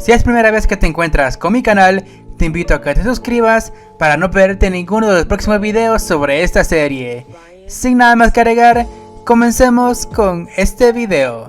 Si es primera vez que te encuentras con mi canal, te invito a que te suscribas para no perderte ninguno de los próximos videos sobre esta serie. Sin nada más que agregar, comencemos con este video.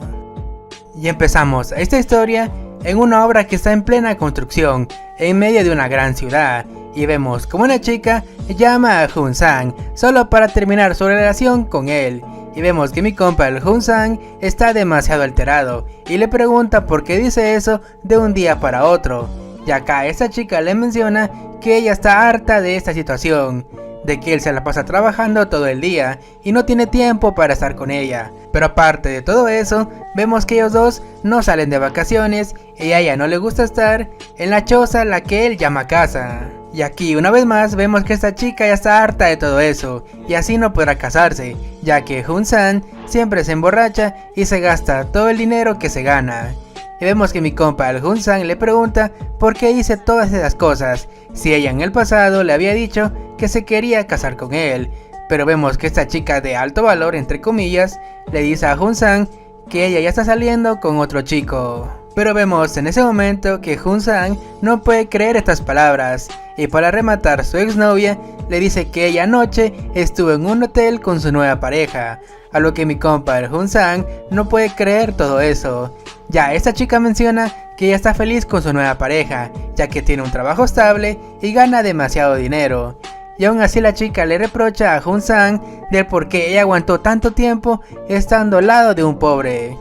Y empezamos esta historia en una obra que está en plena construcción, en medio de una gran ciudad, y vemos como una chica llama a Jun-sang solo para terminar su relación con él. Y vemos que mi compa el Jun-sang está demasiado alterado y le pregunta por qué dice eso de un día para otro. Y acá esta chica le menciona que ella está harta de esta situación, de que él se la pasa trabajando todo el día y no tiene tiempo para estar con ella. Pero aparte de todo eso, vemos que ellos dos no salen de vacaciones y a ella no le gusta estar en la choza la que él llama casa. Y aquí una vez más vemos que esta chica ya está harta de todo eso y así no podrá casarse, ya que Jun-sang siempre se emborracha y se gasta todo el dinero que se gana. Y vemos que mi compa el Jun-sang le pregunta por qué dice todas esas cosas, si ella en el pasado le había dicho que se quería casar con él. Pero vemos que esta chica de alto valor, entre comillas, le dice a Jun-sang que ella ya está saliendo con otro chico. Pero vemos en ese momento que Jun-sang no puede creer estas palabras y para rematar su exnovia le dice que ella anoche estuvo en un hotel con su nueva pareja, a lo que mi compa el Jun-sang no puede creer todo eso. Ya esta chica menciona que ella está feliz con su nueva pareja, ya que tiene un trabajo estable y gana demasiado dinero. Y aún así la chica le reprocha a Jun-sang del por qué ella aguantó tanto tiempo estando al lado de un pobre.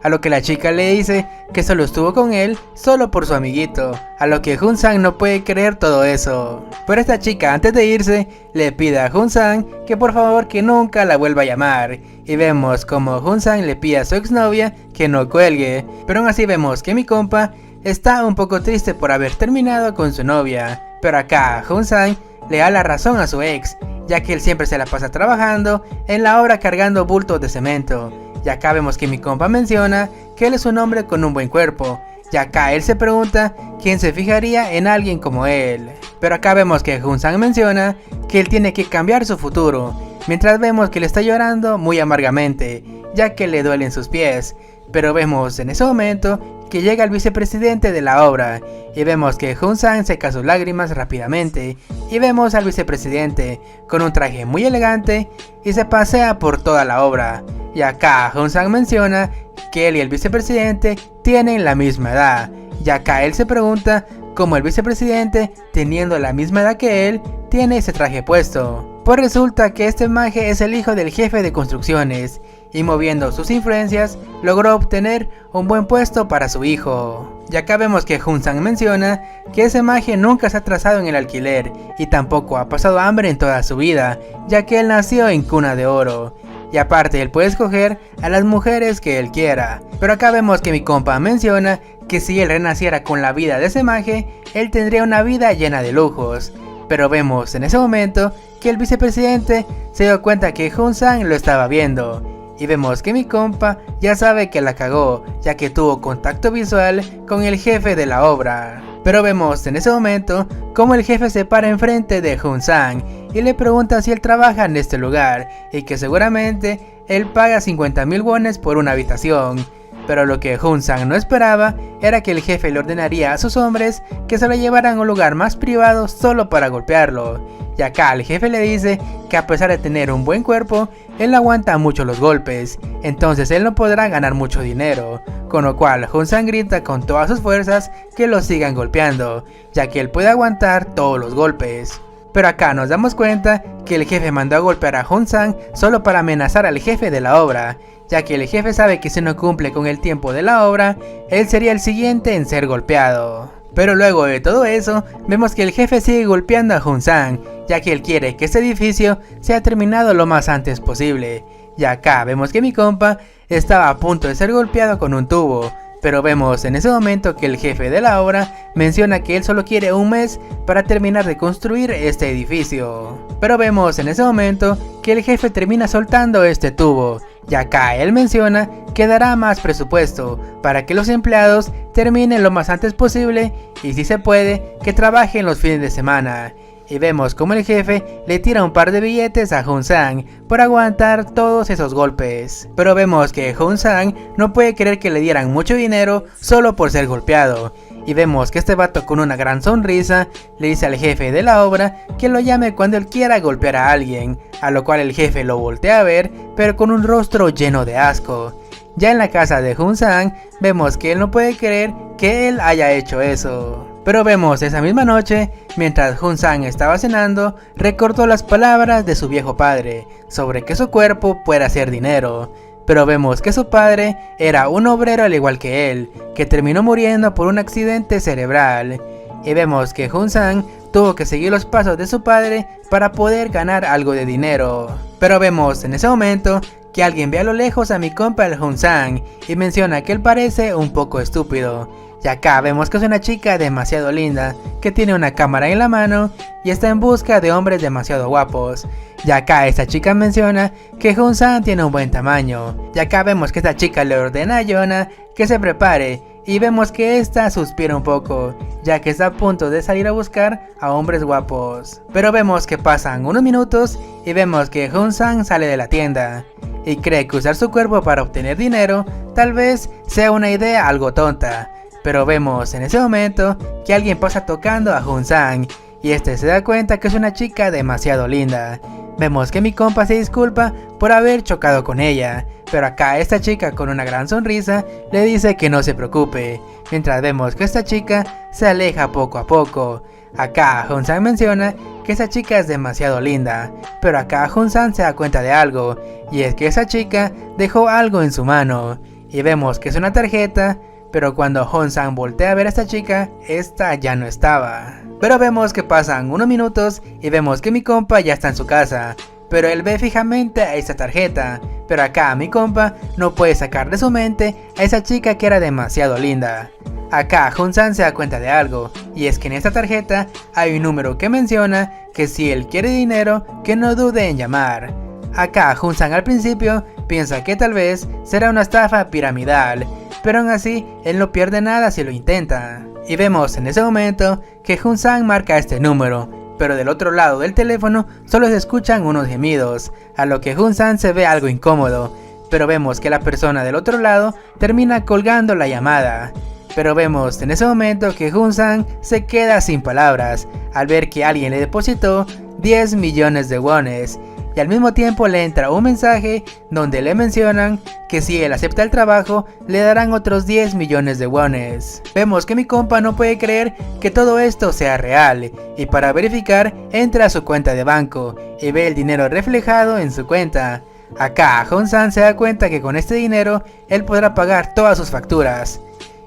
A lo que la chica le dice que solo estuvo con él solo por su amiguito, a lo que Jun-sang no puede creer todo eso. Pero esta chica antes de irse le pide a Jun-sang que por favor que nunca la vuelva a llamar. Y vemos como Jun-sang le pide a su exnovia que no cuelgue, pero aún así vemos que mi compa está un poco triste por haber terminado con su novia. Pero acá Jun-sang le da la razón a su ex, ya que él siempre se la pasa trabajando en la obra cargando bultos de cemento. Y acá vemos que mi compa menciona que él es un hombre con un buen cuerpo. Y acá él se pregunta quién se fijaría en alguien como él. Pero acá vemos que Jun-sang menciona que él tiene que cambiar su futuro, mientras vemos que le está llorando muy amargamente, ya que le duelen sus pies. Pero vemos en ese momento que llega el vicepresidente de la obra y vemos que Jun-sang seca sus lágrimas rápidamente y vemos al vicepresidente con un traje muy elegante y se pasea por toda la obra. Y acá Jun-sang menciona que él y el vicepresidente tienen la misma edad, y acá él se pregunta cómo el vicepresidente, teniendo la misma edad que él, tiene ese traje puesto. Pues resulta que este maje es el hijo del jefe de construcciones y moviendo sus influencias logró obtener un buen puesto para su hijo. Y acá vemos que Jun-sang menciona que ese maje nunca se ha atrasado en el alquiler y tampoco ha pasado hambre en toda su vida, ya que él nació en cuna de oro. Y aparte él puede escoger a las mujeres que él quiera. Pero acá vemos que mi compa menciona que si él renaciera con la vida de ese maje, él tendría una vida llena de lujos. Pero vemos en ese momento que el vicepresidente se dio cuenta que Jun-sang lo estaba viendo. Y vemos que mi compa ya sabe que la cagó, ya que tuvo contacto visual con el jefe de la obra. Pero vemos en ese momento como el jefe se para enfrente de Jun-sang y le pregunta si él trabaja en este lugar y que seguramente él paga 50.000 wones por una habitación. Pero lo que Jun-sang no esperaba era que el jefe le ordenaría a sus hombres que se lo llevaran a un lugar más privado solo para golpearlo. Y acá el jefe le dice que a pesar de tener un buen cuerpo, él aguanta mucho los golpes, entonces él no podrá ganar mucho dinero. Con lo cual Jun-sang grita con todas sus fuerzas que lo sigan golpeando, ya que él puede aguantar todos los golpes. Pero acá nos damos cuenta que el jefe mandó a golpear a Jun-sang solo para amenazar al jefe de la obra, ya que el jefe sabe que si no cumple con el tiempo de la obra, él sería el siguiente en ser golpeado. Pero luego de todo eso, vemos que el jefe sigue golpeando a Jun-sang, ya que él quiere que este edificio sea terminado lo más antes posible. Y acá vemos que mi compa estaba a punto de ser golpeado con un tubo, pero vemos en ese momento que el jefe de la obra menciona que él solo quiere un mes para terminar de construir este edificio. Pero vemos en ese momento que el jefe termina soltando este tubo, y acá él menciona que dará más presupuesto para que los empleados terminen lo más antes posible y si se puede que trabajen los fines de semana. y vemos como el jefe le tira un par de billetes a Hun-sang por aguantar todos esos golpes. Pero vemos que Hun-sang no puede creer que le dieran mucho dinero solo por ser golpeado, y vemos que este vato con una gran sonrisa le dice al jefe de la obra que lo llame cuando él quiera golpear a alguien, a lo cual el jefe lo voltea a ver pero con un rostro lleno de asco. Ya en la casa de Hun-sang vemos que él no puede creer que él haya hecho eso. Pero vemos esa misma noche, mientras Hun-sang estaba cenando, recordó las palabras de su viejo padre sobre que su cuerpo puede hacer dinero. Pero vemos que su padre era un obrero al igual que él, que terminó muriendo por un accidente cerebral. Y vemos que Hun-sang tuvo que seguir los pasos de su padre para poder ganar algo de dinero. Pero vemos en ese momento que alguien ve a lo lejos a mi compa el Hun-sang y menciona que él parece un poco estúpido. Y acá vemos que es una chica demasiado linda, que tiene una cámara en la mano y está en busca de hombres demasiado guapos. Y acá esta chica menciona que Hun-sang tiene un buen tamaño. Y acá vemos que esta chica le ordena a Yona que se prepare, y vemos que esta suspira un poco, ya que está a punto de salir a buscar a hombres guapos. Pero vemos que pasan unos minutos y vemos que Hun-sang sale de la tienda, y cree que usar su cuerpo para obtener dinero tal vez sea una idea algo tonta. Pero vemos en ese momento que alguien pasa tocando a Hun-sang, y este se da cuenta que es una chica demasiado linda. Vemos que mi compa se disculpa por haber chocado con ella, pero acá esta chica con una gran sonrisa le dice que no se preocupe, mientras vemos que esta chica se aleja poco a poco. Acá Hun-sang menciona que esa chica es demasiado linda, pero acá Hun-sang se da cuenta de algo, y es que esa chica dejó algo en su mano, y vemos que es una tarjeta. Pero cuando Hun-sang voltea a ver a esta chica, esta ya no estaba. Pero vemos que pasan unos minutos y vemos que mi compa ya está en su casa, pero él ve fijamente a esa tarjeta. Pero acá mi compa no puede sacar de su mente a esa chica que era demasiado linda. Acá Hun-sang se da cuenta de algo, y es que en esta tarjeta hay un número que menciona que si él quiere dinero, que no dude en llamar. Acá Hun-sang al principio piensa que tal vez será una estafa piramidal, pero aún así él no pierde nada si lo intenta. Y vemos en ese momento que Hun-sang marca este número, pero del otro lado del teléfono solo se escuchan unos gemidos, a lo que Hun-sang se ve algo incómodo, pero vemos que la persona del otro lado termina colgando la llamada. Pero vemos en ese momento que Hun-sang se queda sin palabras al ver que alguien le depositó 10 millones de wones. Y al mismo tiempo le entra un mensaje donde le mencionan que si él acepta el trabajo le darán otros 10 millones de wones. Vemos que mi compa no puede creer que todo esto sea real, y para verificar entra a su cuenta de banco y ve el dinero reflejado en su cuenta. Acá Hun-sang se da cuenta que con este dinero él podrá pagar todas sus facturas.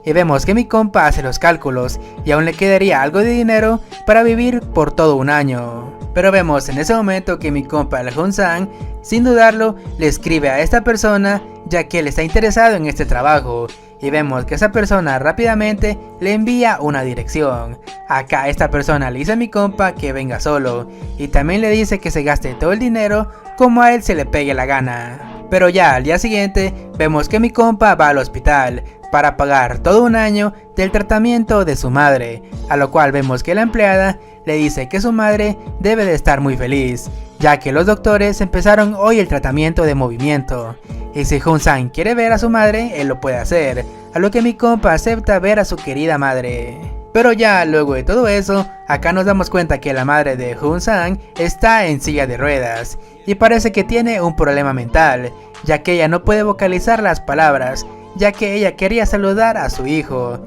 Y vemos que mi compa hace los cálculos y aún le quedaría algo de dinero para vivir por todo un año. Pero vemos en ese momento que mi compa el Hun-sang, sin dudarlo, le escribe a esta persona ya que él está interesado en este trabajo. Y vemos que esa persona rápidamente le envía una dirección. Acá esta persona le dice a mi compa que venga solo, y también le dice que se gaste todo el dinero como a él se le pegue la gana. Pero ya al día siguiente vemos que mi compa va al hospital para pagar todo un año del tratamiento de su madre, a lo cual vemos que la empleada le dice que su madre debe de estar muy feliz, ya que los doctores empezaron hoy el tratamiento de movimiento, y si Hun-sang quiere ver a su madre, él lo puede hacer, a lo que mi compa acepta ver a su querida madre. Pero ya luego de todo eso, acá nos damos cuenta que la madre de Hun-sang está en silla de ruedas, y parece que tiene un problema mental, ya que ella no puede vocalizar las palabras, ya que ella quería saludar a su hijo.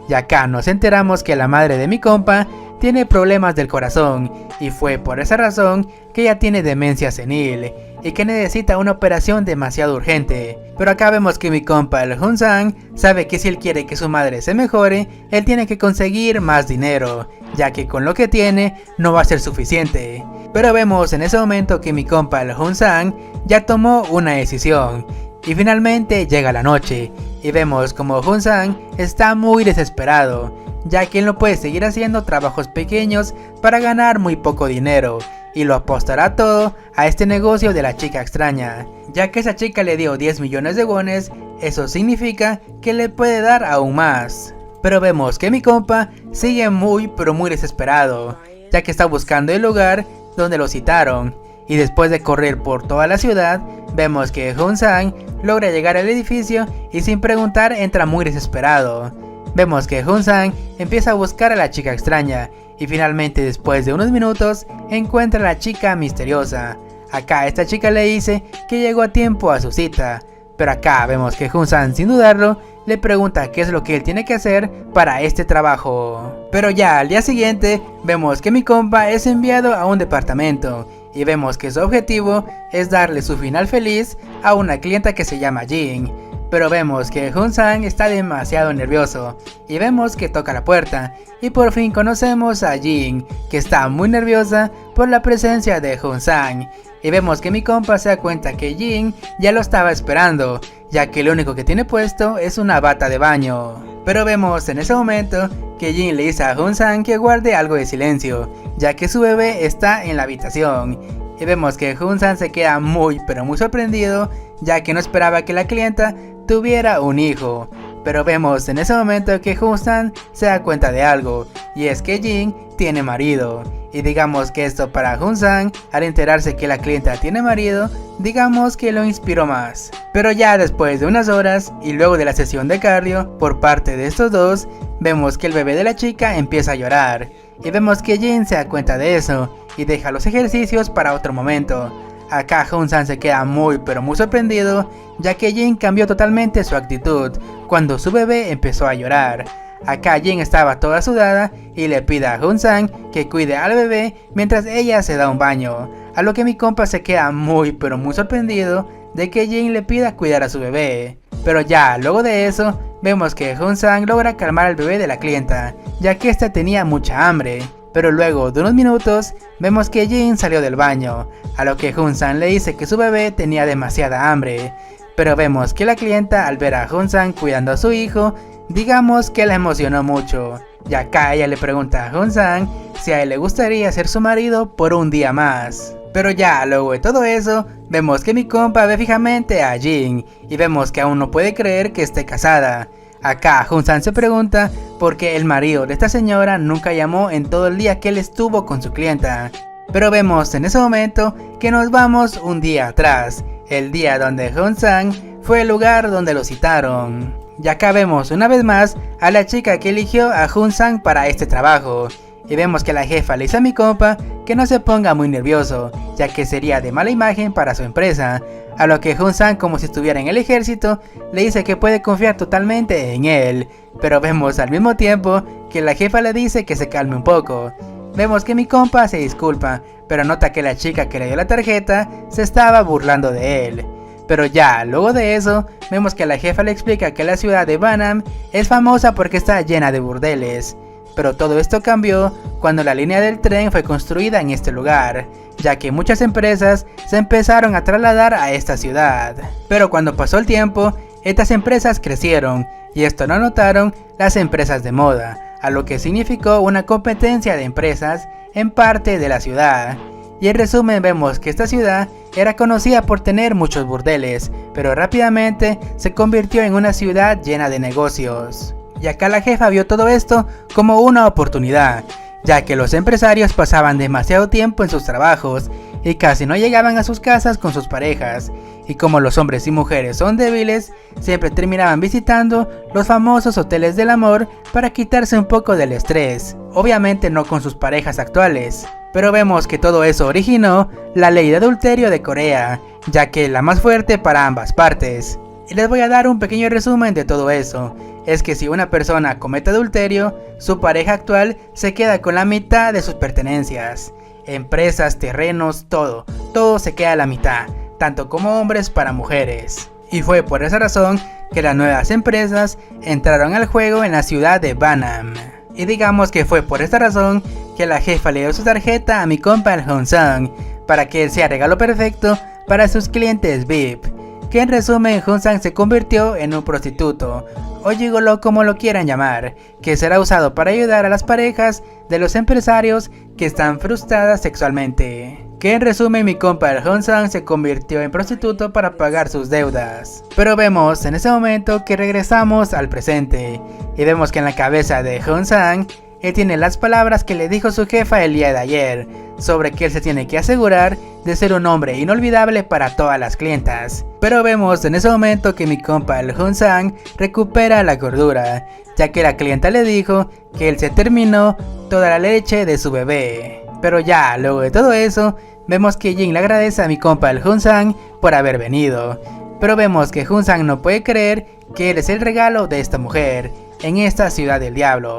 Y acá nos enteramos que la madre de mi compa tiene problemas del corazón, y fue por esa razón que ella tiene demencia senil y que necesita una operación demasiado urgente. Pero acá vemos que mi compa el Hun-sang sabe que si él quiere que su madre se mejore, él tiene que conseguir más dinero, ya que con lo que tiene no va a ser suficiente. Pero vemos en ese momento que mi compa el Hun-sang ya tomó una decisión. Y finalmente llega la noche, y vemos como Hun-sang está muy desesperado, ya que él no puede seguir haciendo trabajos pequeños para ganar muy poco dinero, y lo apostará todo a este negocio de la chica extraña, ya que esa chica le dio 10 millones de wones, eso significa que le puede dar aún más. Pero vemos que mi compa sigue muy pero muy desesperado, ya que está buscando el lugar donde lo citaron. Y después de correr por toda la ciudad, vemos que Hun-sang logra llegar al edificio y sin preguntar entra muy desesperado. Vemos que Hun-sang empieza a buscar a la chica extraña y finalmente después de unos minutos encuentra a la chica misteriosa. Acá esta chica le dice que llegó a tiempo a su cita, pero acá vemos que Hun-sang sin dudarlo le pregunta qué es lo que él tiene que hacer para este trabajo. Pero ya al día siguiente vemos que mi compa es enviado a un departamento y vemos que su objetivo es darle su final feliz a una clienta que se llama Jin. Pero vemos que Hun-sang está demasiado nervioso y vemos que toca la puerta y por fin conocemos a Jin, que está muy nerviosa por la presencia de Hun-sang. Y vemos que mi compa se da cuenta que Jin ya lo estaba esperando, ya que lo único que tiene puesto es una bata de baño. Pero vemos en ese momento que Jin le dice a Hun-sang que guarde algo de silencio, ya que su bebé está en la habitación. Y vemos que Hun-sang se queda muy sorprendido, ya que no esperaba que la clienta tuviera un hijo. Pero vemos en ese momento que Hun-sang se da cuenta de algo, y es que Jin tiene marido. Y digamos que esto para Hun-sang, al enterarse que la clienta tiene marido, digamos que lo inspiró más. Pero ya después de unas horas y luego de la sesión de cardio por parte de estos dos, vemos que el bebé de la chica empieza a llorar. Y vemos que Jin se da cuenta de eso y deja los ejercicios para otro momento. Acá Hun-sang se queda muy sorprendido, ya que Jin cambió totalmente su actitud cuando su bebé empezó a llorar. Acá Jin estaba toda sudada y le pide a Hun-sang que cuide al bebé mientras ella se da un baño, a lo que mi compa se queda muy sorprendido de que Jin le pida cuidar a su bebé. Pero ya luego de eso, vemos que Hun-sang logra calmar al bebé de la clienta, ya que ésta tenía mucha hambre. Pero luego de unos minutos, vemos que Jin salió del baño, a lo que Hun-sang le dice que su bebé tenía demasiada hambre. Pero vemos que la clienta al ver a Hun-sang cuidando a su hijo, digamos que la emocionó mucho, y acá ella le pregunta a Hun-sang si a él le gustaría ser su marido por un día más. Pero ya luego de todo eso, vemos que mi compa ve fijamente a Jin y vemos que aún no puede creer que esté casada. Acá Hun-sang se pregunta por qué el marido de esta señora nunca llamó en todo el día que él estuvo con su clienta. Pero vemos en ese momento que nos vamos un día atrás, el día donde Hun-sang fue el lugar donde lo citaron. Y acá vemos una vez más a la chica que eligió a Hun-sang para este trabajo. Y vemos que la jefa le dice a mi compa que no se ponga muy nervioso, ya que sería de mala imagen para su empresa. A lo que Hun-sang, como si estuviera en el ejército, le dice que puede confiar totalmente en él. Pero vemos al mismo tiempo que la jefa le dice que se calme un poco. Vemos que mi compa se disculpa, pero nota que la chica que le dio la tarjeta se estaba burlando de él. Pero ya luego de eso, vemos que la jefa le explica que la ciudad de Banam es famosa porque está llena de burdeles. Pero todo esto cambió cuando la línea del tren fue construida en este lugar, ya que muchas empresas se empezaron a trasladar a esta ciudad. Pero cuando pasó el tiempo, estas empresas crecieron, y esto no notaron las empresas de moda, a lo que significó una competencia de empresas en parte de la ciudad. Y en resumen vemos que esta ciudad era conocida por tener muchos burdeles, pero rápidamente se convirtió en una ciudad llena de negocios. Y acá la jefa vio todo esto como una oportunidad, ya que los empresarios pasaban demasiado tiempo en sus trabajos y casi no llegaban a sus casas con sus parejas, y como los hombres y mujeres son débiles, siempre terminaban visitando los famosos hoteles del amor para quitarse un poco del estrés, obviamente no con sus parejas actuales. Pero vemos que todo eso originó la ley de adulterio de Corea, ya que es la más fuerte para ambas partes. Y les voy a dar un pequeño resumen de todo eso. Es que si una persona comete adulterio, su pareja actual se queda con la mitad de sus pertenencias. Empresas, terrenos, todo se queda a la mitad, tanto como hombres para mujeres. Y fue por esa razón que las nuevas empresas entraron al juego en la ciudad de Banam. Y digamos que fue por esta razón que la jefa le dio su tarjeta a mi compa el Hun-sang, para que él sea regalo perfecto para sus clientes VIP. Que en resumen Hun-sang se convirtió en un prostituto, o gigoló como lo quieran llamar, que será usado para ayudar a las parejas de los empresarios que están frustradas sexualmente. Que en resumen mi compa el Hun-sang se convirtió en prostituto para pagar sus deudas. Pero vemos en ese momento que regresamos al presente, y vemos que en la cabeza de Hun-sang él tiene las palabras que le dijo su jefa el día de ayer, sobre que él se tiene que asegurar de ser un hombre inolvidable para todas las clientas. Pero vemos en ese momento que mi compa el Hun-sang recupera la cordura, ya que la clienta le dijo que él se terminó toda la leche de su bebé. Pero ya, luego de todo eso, vemos que Jin le agradece a mi compa el Hun-sang por haber venido. Pero vemos que Hun-sang no puede creer que él es el regalo de esta mujer en esta ciudad del diablo.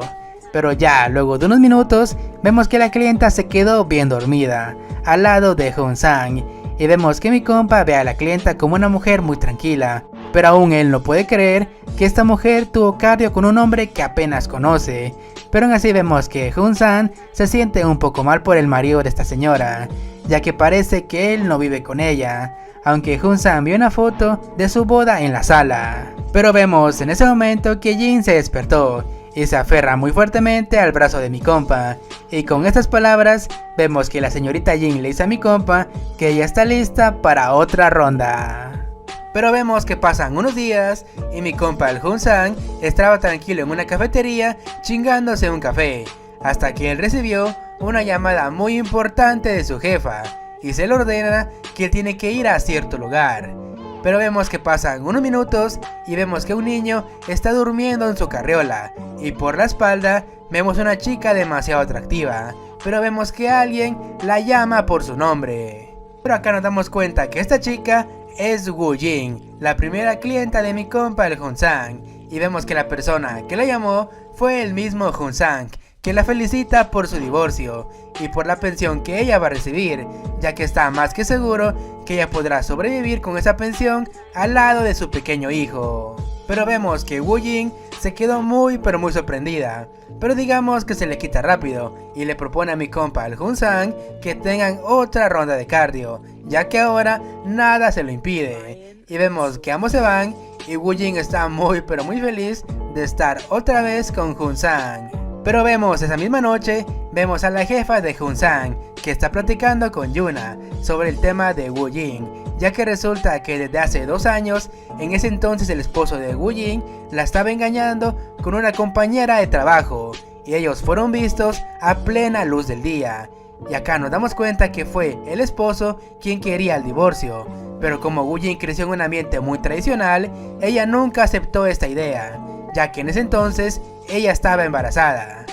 Pero ya, luego de unos minutos, vemos que la clienta se quedó bien dormida, al lado de Hun-sang, y vemos que mi compa ve a la clienta como una mujer muy tranquila, pero aún él no puede creer que esta mujer tuvo cardio con un hombre que apenas conoce. Pero aún así vemos que Hun-sang se siente un poco mal por el marido de esta señora, ya que parece que él no vive con ella, aunque Hun-sang vio una foto de su boda en la sala. Pero vemos en ese momento que Jin se despertó y se aferra muy fuertemente al brazo de mi compa, y con estas palabras vemos que la señorita Jin le dice a mi compa que ella está lista para otra ronda. Pero vemos que pasan unos días y mi compa el Hun-sang estaba tranquilo en una cafetería chingándose un café, hasta que él recibió una llamada muy importante de su jefa y se le ordena que él tiene que ir a cierto lugar. Pero vemos que pasan unos minutos y vemos que un niño está durmiendo en su carriola, y por la espalda vemos una chica demasiado atractiva, pero vemos que alguien la llama por su nombre. Pero acá nos damos cuenta que esta chica es Woo Jin, la primera clienta de mi compa el Hun-sang, y vemos que la persona que la llamó fue el mismo Hun-sang, que la felicita por su divorcio y por la pensión que ella va a recibir, ya que está más que seguro que ella podrá sobrevivir con esa pensión al lado de su pequeño hijo. Pero vemos que Woo Jin se quedó muy sorprendida, pero digamos que se le quita rápido y le propone a mi compa el Hun-sang que tengan otra ronda de cardio, ya que ahora nada se lo impide. Y vemos que ambos se van y Woo Jin está muy feliz de estar otra vez con Hun-sang. Pero vemos esa misma noche, vemos a la jefa de Hun-sang que está platicando con Yuna sobre el tema de Woo Jin, ya que resulta que desde hace 2 años, en ese entonces el esposo de Woo Jin la estaba engañando con una compañera de trabajo, y ellos fueron vistos a plena luz del día. Y acá nos damos cuenta que fue el esposo quien quería el divorcio, pero como Woo Jin creció en un ambiente muy tradicional, ella nunca aceptó esta idea, ya que en ese entonces ella estaba embarazada.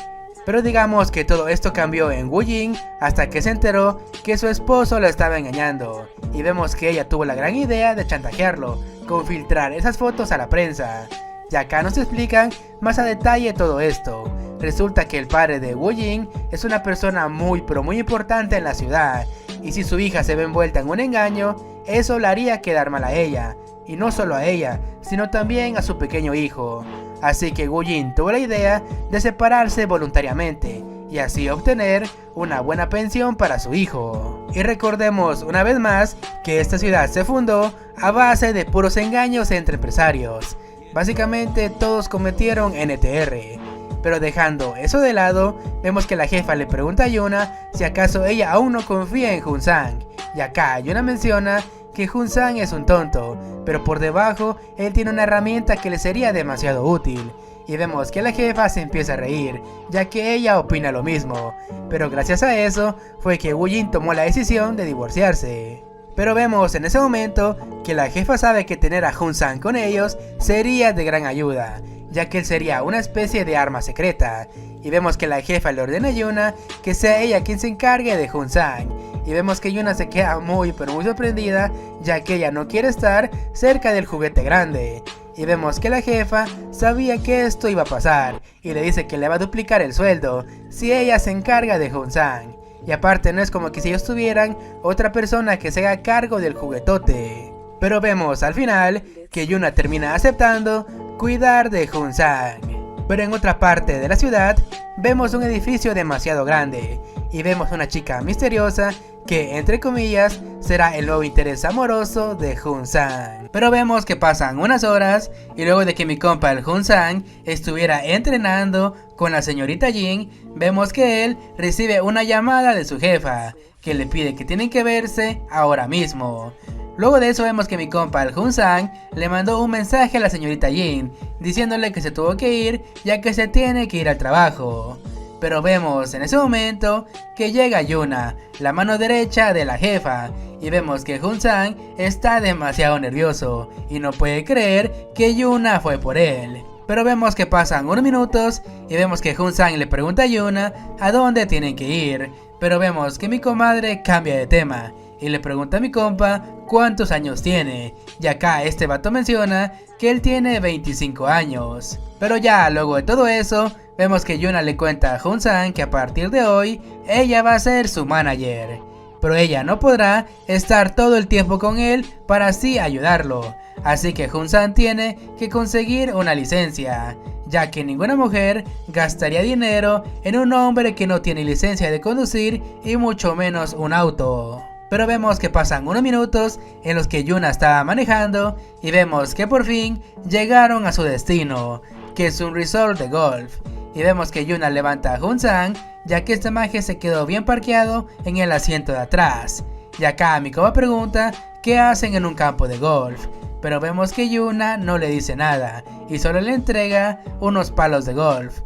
Pero digamos que todo esto cambió en Woo Jin hasta que se enteró que su esposo la estaba engañando, y vemos que ella tuvo la gran idea de chantajearlo con filtrar esas fotos a la prensa. Y acá nos explican más a detalle todo esto. Resulta que el padre de Woo Jin es una persona muy importante en la ciudad, y si su hija se ve envuelta en un engaño, eso la haría quedar mal a ella, y no solo a ella, sino también a su pequeño hijo. Así que Woo Jin tuvo la idea de separarse voluntariamente y así obtener una buena pensión para su hijo. Y recordemos una vez más que esta ciudad se fundó a base de puros engaños entre empresarios. Básicamente todos cometieron NTR. Pero dejando eso de lado, vemos que la jefa le pregunta a Yuna si acaso ella aún no confía en Hun-sang. Y acá Yuna menciona que Hun-sang es un tonto, pero por debajo él tiene una herramienta que le sería demasiado útil. Y vemos que la jefa se empieza a reír, ya que ella opina lo mismo, pero gracias a eso fue que Woo Jin tomó la decisión de divorciarse. Pero vemos en ese momento que la jefa sabe que tener a Hun-sang con ellos sería de gran ayuda, ya que él sería una especie de arma secreta. Y vemos que la jefa le ordena a Yuna que sea ella quien se encargue de Hun-sang. Y vemos que Yuna se queda muy sorprendida, ya que ella no quiere estar cerca del juguete grande. Y vemos que la jefa sabía que esto iba a pasar y le dice que le va a duplicar el sueldo si ella se encarga de Hun-sang. Y aparte no es como que si ellos tuvieran otra persona que se haga cargo del juguetote. Pero vemos al final que Yuna termina aceptando cuidar de Hun-sang. Pero en otra parte de la ciudad vemos un edificio demasiado grande y vemos una chica misteriosa que, entre comillas, será el nuevo interés amoroso de Hun-sang. Pero vemos que pasan unas horas y luego de que mi compa el Hun-sang estuviera entrenando con la señorita Jin, vemos que él recibe una llamada de su jefa que le pide que tienen que verse ahora mismo. Luego de eso vemos que mi compa el Hun-sang le mandó un mensaje a la señorita Jin diciéndole que se tuvo que ir ya que se tiene que ir al trabajo. Pero vemos en ese momento que llega Yuna, la mano derecha de la jefa, y vemos que Jun-san está demasiado nervioso y no puede creer que Yuna fue por él. Pero vemos que pasan unos minutos y vemos que Jun-san le pregunta a Yuna a dónde tienen que ir, pero vemos que mi comadre cambia de tema y le pregunta a mi compa cuántos años tiene, y acá este vato menciona que él tiene 25 años. Pero ya luego de todo eso, vemos que Yuna le cuenta a Jun-san que a partir de hoy ella va a ser su manager, pero ella no podrá estar todo el tiempo con él para así ayudarlo, así que Jun-san tiene que conseguir una licencia, ya que ninguna mujer gastaría dinero en un hombre que no tiene licencia de conducir y mucho menos un auto. Pero vemos que pasan unos minutos en los que Yuna estaba manejando y vemos que por fin llegaron a su destino, que es un resort de golf. Y vemos que Yuna levanta a Jun-san, ya que este maje se quedó bien parqueado en el asiento de atrás. Y acá mi compa pregunta qué hacen en un campo de golf, pero vemos que Yuna no le dice nada y solo le entrega unos palos de golf.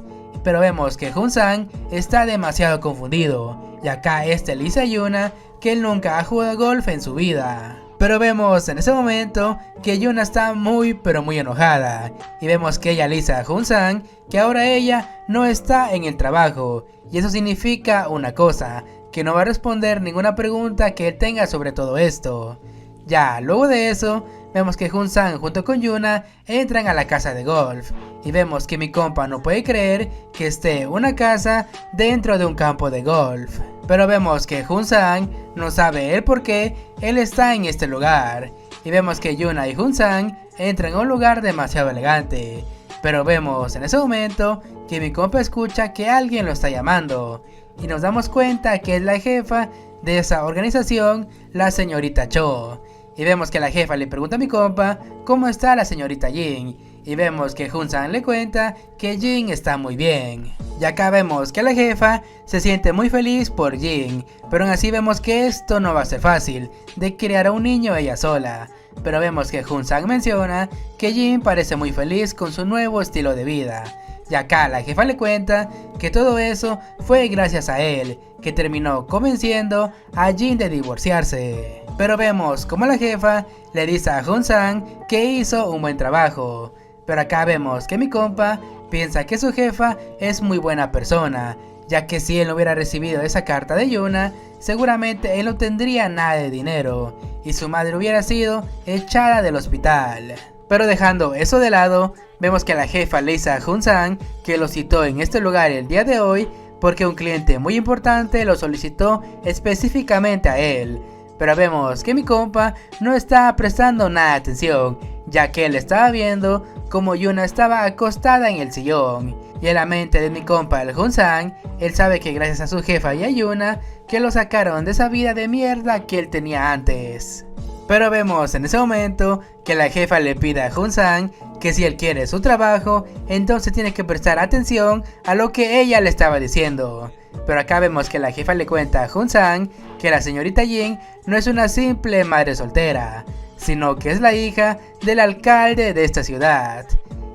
Pero vemos que Jun-san está demasiado confundido, y acá este le dice a Yuna que él nunca ha jugado golf en su vida. Pero vemos en ese momento que Yuna está muy pero muy enojada, y vemos que ella le dice a Jun-san que ahora ella no está en el trabajo, y eso significa una cosa, que no va a responder ninguna pregunta que él tenga sobre todo esto. Ya luego de eso, vemos que Jun-san junto con Yuna entran a la casa de golf, y vemos que mi compa no puede creer que esté una casa dentro de un campo de golf. Pero vemos que Jun-san no sabe el por qué él está en este lugar, y vemos que Yuna y Jun-san entran a un lugar demasiado elegante. Pero vemos en ese momento que mi compa escucha que alguien lo está llamando, y nos damos cuenta que es la jefa de esa organización, la señorita Cho. Y vemos que la jefa le pregunta a mi compa cómo está la señorita Jin, y vemos que Jun-san le cuenta que Jin está muy bien. Y acá vemos que la jefa se siente muy feliz por Jin, pero aún así vemos que esto no va a ser fácil de criar a un niño ella sola. Pero vemos que Jun-san menciona que Jin parece muy feliz con su nuevo estilo de vida. Y acá la jefa le cuenta que todo eso fue gracias a él, que terminó convenciendo a Jin de divorciarse. Pero vemos como la jefa le dice a Jun-san que hizo un buen trabajo. Pero acá vemos que mi compa piensa que su jefa es muy buena persona, ya que si él no hubiera recibido esa carta de Yuna, seguramente él no tendría nada de dinero y su madre hubiera sido echada del hospital. Pero dejando eso de lado, vemos que la jefa le dice a Jun-san que lo citó en este lugar el día de hoy porque un cliente muy importante lo solicitó específicamente a él. Pero vemos que mi compa no está prestando nada de atención, ya que él estaba viendo como Yuna estaba acostada en el sillón. Y en la mente de mi compa el Jun-san, él sabe que gracias a su jefa y a Yuna, que lo sacaron de esa vida de mierda que él tenía antes. Pero vemos en ese momento que la jefa le pide a Jun-san que si él quiere su trabajo, entonces tiene que prestar atención a lo que ella le estaba diciendo. Pero acá vemos que la jefa le cuenta a Jun-san que la señorita Jin no es una simple madre soltera, sino que es la hija del alcalde de esta ciudad.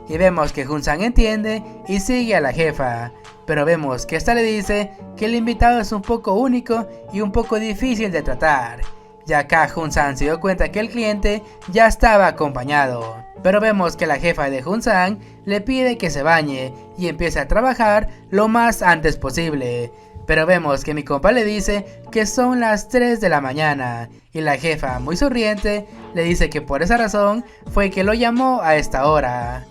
Y vemos que Jun-san entiende y sigue a la jefa, pero vemos que esta le dice que el invitado es un poco único y un poco difícil de tratar. Y acá Jun-san se dio cuenta que el cliente ya estaba acompañado. Pero vemos que la jefa de Jun-san le pide que se bañe y empiece a trabajar lo más antes posible. Pero vemos que mi compa le dice que son las 3 de la mañana y la jefa, muy sonriente, le dice que por esa razón fue que lo llamó a esta hora.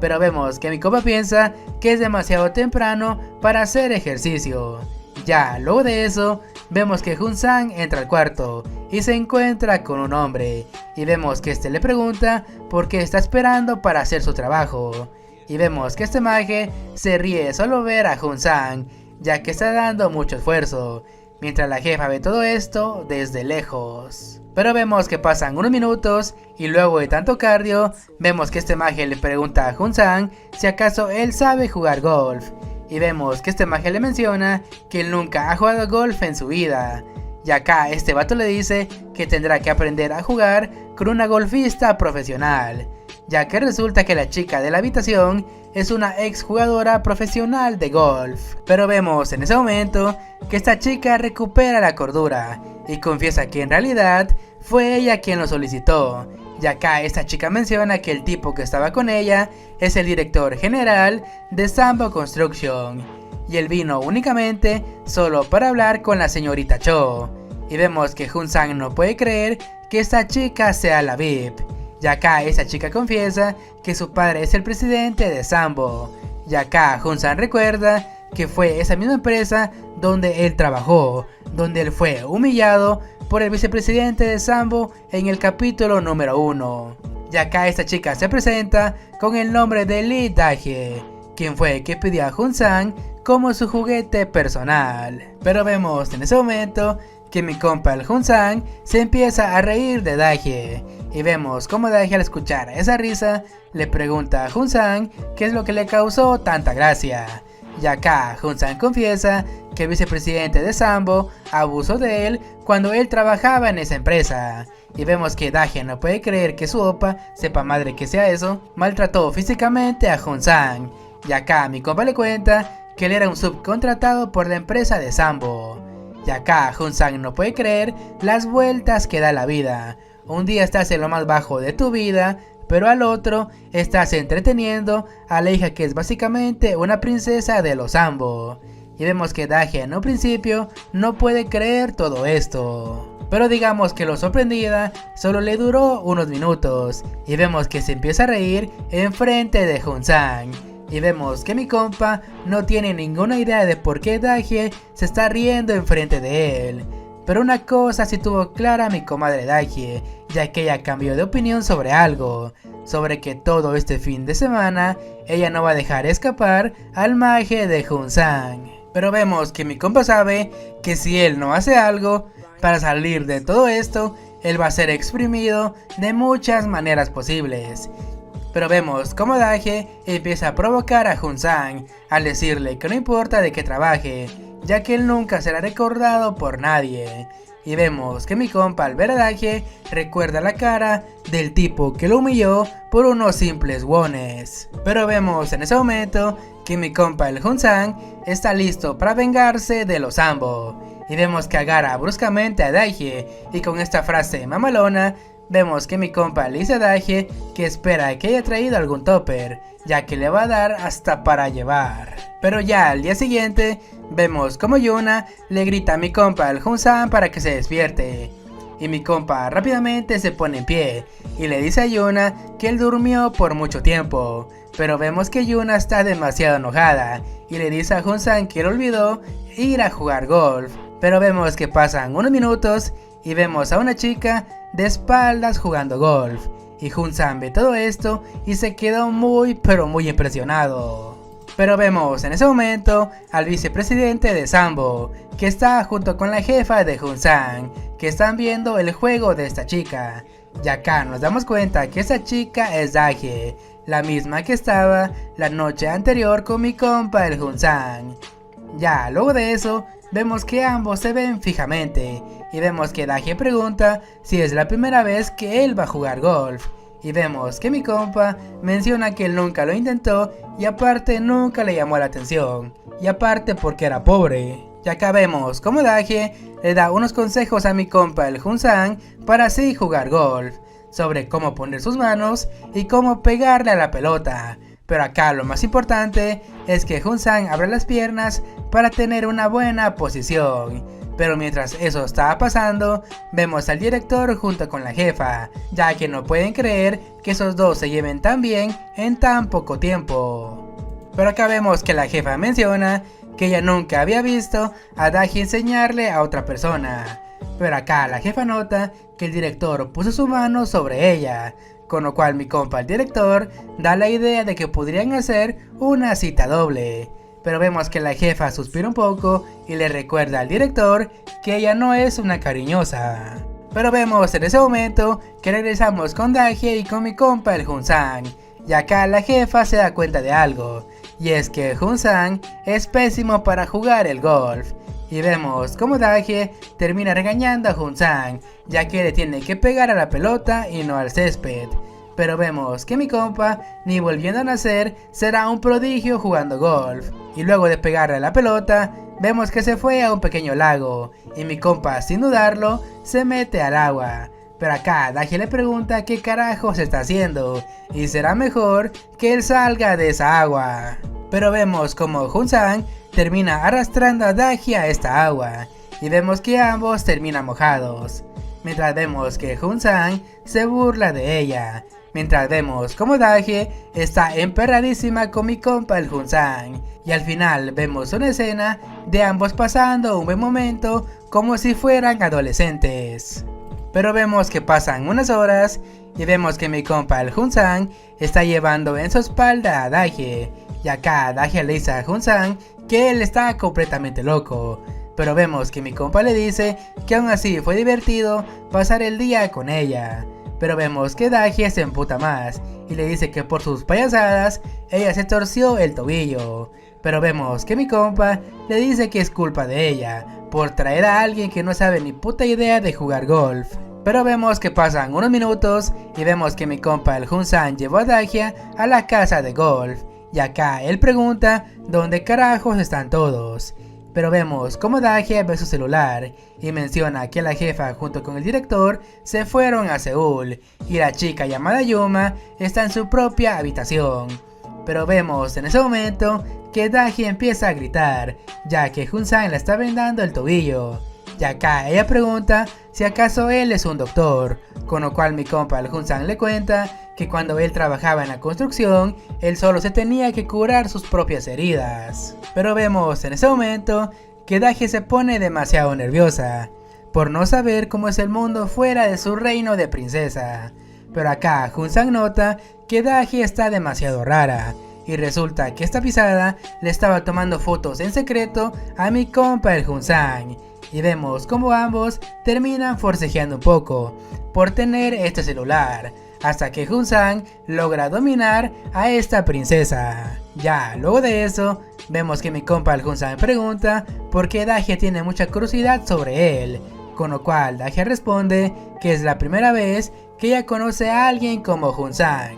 Pero vemos que mi compa piensa que es demasiado temprano para hacer ejercicio. Ya luego de eso, vemos que Jun-san entra al cuarto y se encuentra con un hombre, y vemos que este le pregunta por qué está esperando para hacer su trabajo. Y vemos que este maje se ríe solo ver a Jun-san, ya que está dando mucho esfuerzo, mientras la jefa ve todo esto desde lejos. Pero vemos que pasan unos minutos y luego de tanto cardio, vemos que este maje le pregunta a Jun-san si acaso él sabe jugar golf. Y vemos que este maje le menciona que él nunca ha jugado golf en su vida. Y acá este vato le dice que tendrá que aprender a jugar con una golfista profesional. ya que resulta que la chica de la habitación es una ex jugadora profesional de golf. Pero vemos en ese momento que esta chica recupera la cordura y confiesa que en realidad fue ella quien lo solicitó. Y acá esta chica menciona que el tipo que estaba con ella es el director general de Sambo Construction, y él vino únicamente solo para hablar con la señorita Cho. Y vemos que Jun-sang no puede creer que esta chica sea la VIP. Y acá esta chica confiesa que su padre es el presidente de Sambo. Y acá Jun-sang recuerda que fue esa misma empresa donde él trabajó, donde él fue humillado por el vicepresidente de Sambo en el capítulo número 1. Y acá esta chica se presenta con el nombre de Lee Dae-hye, quien fue que pidió a Jun-sang como su juguete personal. Pero vemos en ese momento que mi compa el Jun-sang se empieza a reír de Dae-hye, y vemos como Dae-hye al escuchar esa risa le pregunta a Jun-sang qué es lo que le causó tanta gracia. Y acá Jun-sang confiesa que el vicepresidente de Sambo abusó de él cuando él trabajaba en esa empresa. Y vemos que Dae-hye no puede creer que su opa, sepa madre que sea eso, maltrató físicamente a Jun-sang. Y acá mi compa le cuenta que él era un subcontratado por la empresa de Sambo. Y acá Jun-sang no puede creer las vueltas que da la vida. Un día estás en lo más bajo de tu vida, pero al otro estás entreteniendo a la hija que es básicamente una princesa de los Sambo. Y vemos que Dae-hye en un principio no puede creer todo esto. Pero digamos que lo sorprendida solo le duró unos minutos, y vemos que se empieza a reír enfrente de Jun-sang. Y vemos que mi compa no tiene ninguna idea de por qué Dae-hye se está riendo enfrente de él. Pero una cosa sí tuvo clara mi comadre Dae-hye, ya que ella cambió de opinión sobre algo, sobre que todo este fin de semana ella no va a dejar escapar al maje de Jun-sang. Pero vemos que mi compa sabe que si él no hace algo para salir de todo esto, él va a ser exprimido de muchas maneras posibles. Pero vemos como Dae-hye empieza a provocar a Jun-sang al decirle que no importa de qué trabaje, ya que él nunca será recordado por nadie. Y vemos que mi compa al ver a Dae-hye recuerda la cara del tipo que lo humilló por unos simples wones. Pero vemos en ese momento que mi compa el Jun-sang está listo para vengarse de los Sambo. Y vemos que agarra bruscamente a Dae-hye, y con esta frase mamalona vemos que mi compa le dice a Dae-hye que espera que haya traído algún topper, ya que le va a dar hasta para llevar. Pero ya al día siguiente vemos como Yuna le grita a mi compa el Jun-sang para que se despierte. Y mi compa rápidamente se pone en pie y le dice a Yuna que él durmió por mucho tiempo. Pero vemos que Yuna está demasiado enojada y le dice a Jun-sang que él olvidó ir a jugar golf. Pero vemos que pasan unos minutos y vemos a una chica de espaldas jugando golf. Y Jun-sang ve todo esto y se quedó muy pero muy impresionado. Pero vemos en ese momento al vicepresidente de Sambo, que está junto con la jefa de Jun-sang, que están viendo el juego de esta chica. Y acá nos damos cuenta que esta chica es Dae-hye, la misma que estaba la noche anterior con mi compa el Jun-sang. Ya luego de eso vemos que ambos se ven fijamente, y vemos que Dae-hye pregunta si es la primera vez que él va a jugar golf. Y vemos que mi compa menciona que él nunca lo intentó y aparte nunca le llamó la atención, y aparte porque era pobre. Y acá vemos como Dae-hye le da unos consejos a mi compa el Jun-sang para así jugar golf, sobre cómo poner sus manos y cómo pegarle a la pelota. Pero acá lo más importante es que Jun-sang abre las piernas para tener una buena posición. Pero mientras eso estaba pasando, vemos al director junto con la jefa, ya que no pueden creer que esos dos se lleven tan bien en tan poco tiempo. Pero acá vemos que la jefa menciona que ella nunca había visto a Dae-hye enseñarle a otra persona. Pero acá la jefa nota que el director puso su mano sobre ella, con lo cual mi compa el director da la idea de que podrían hacer una cita doble. Pero vemos que la jefa suspira un poco y le recuerda al director que ella no es una cariñosa. Pero vemos en ese momento que regresamos con Dae-hye y con mi compa el Jun-sang. Y acá la jefa se da cuenta de algo, y es que Jun-sang es pésimo para jugar el golf. Y vemos como Dae-hye termina regañando a Jun-sang, ya que le tiene que pegar a la pelota y no al césped. Pero vemos que mi compa, ni volviendo a nacer, será un prodigio jugando golf. Y luego de pegarle la pelota, vemos que se fue a un pequeño lago. Y mi compa, sin dudarlo, se mete al agua. Pero acá Dagie le pregunta qué carajos está haciendo, y será mejor que él salga de esa agua. Pero vemos como Hun-san termina arrastrando a Dagie a esta agua, y vemos que ambos terminan mojados. Mientras vemos que Hun-san se burla de ella, mientras vemos como Dagie está emperradísima con mi compa el Hun-san. Y al final vemos una escena de ambos pasando un buen momento como si fueran adolescentes. Pero vemos que pasan unas horas y vemos que mi compa el Hun-san está llevando en su espalda a Dagie. Y acá Dagie le dice a Hun-san que él está completamente loco. Pero vemos que mi compa le dice que aún así fue divertido pasar el día con ella. Pero vemos que Dagie se emputa más y le dice que por sus payasadas ella se torció el tobillo. Pero vemos que mi compa le dice que es culpa de ella por traer a alguien que no sabe ni puta idea de jugar golf. Pero vemos que pasan unos minutos y vemos que mi compa el Hun-san llevó a Dagie a la casa de golf. Y acá él pregunta dónde carajos están todos. Pero vemos como Dagie ve su celular y menciona que la jefa junto con el director se fueron a Seúl y la chica llamada Yuma está en su propia habitación. Pero vemos en ese momento que Dagie empieza a gritar, ya que Hun-san le está vendando el tobillo. Y acá ella pregunta si acaso él es un doctor, con lo cual mi compa el Hun-san le cuenta que cuando él trabajaba en la construcción, él solo se tenía que curar sus propias heridas. Pero vemos en ese momento que Dagie se pone demasiado nerviosa, por no saber cómo es el mundo fuera de su reino de princesa. Pero acá Hun-san nota que Dagie está demasiado rara, y resulta que esta pisada le estaba tomando fotos en secreto a mi compa el Hun-san. Y vemos como ambos terminan forcejeando un poco por tener este celular, hasta que Hun-san logra dominar a esta princesa. Ya luego de eso, vemos que mi compa el Hun-san pregunta por qué Dagie tiene mucha curiosidad sobre él, con lo cual Dagie responde que es la primera vez que ella conoce a alguien como Hun-san.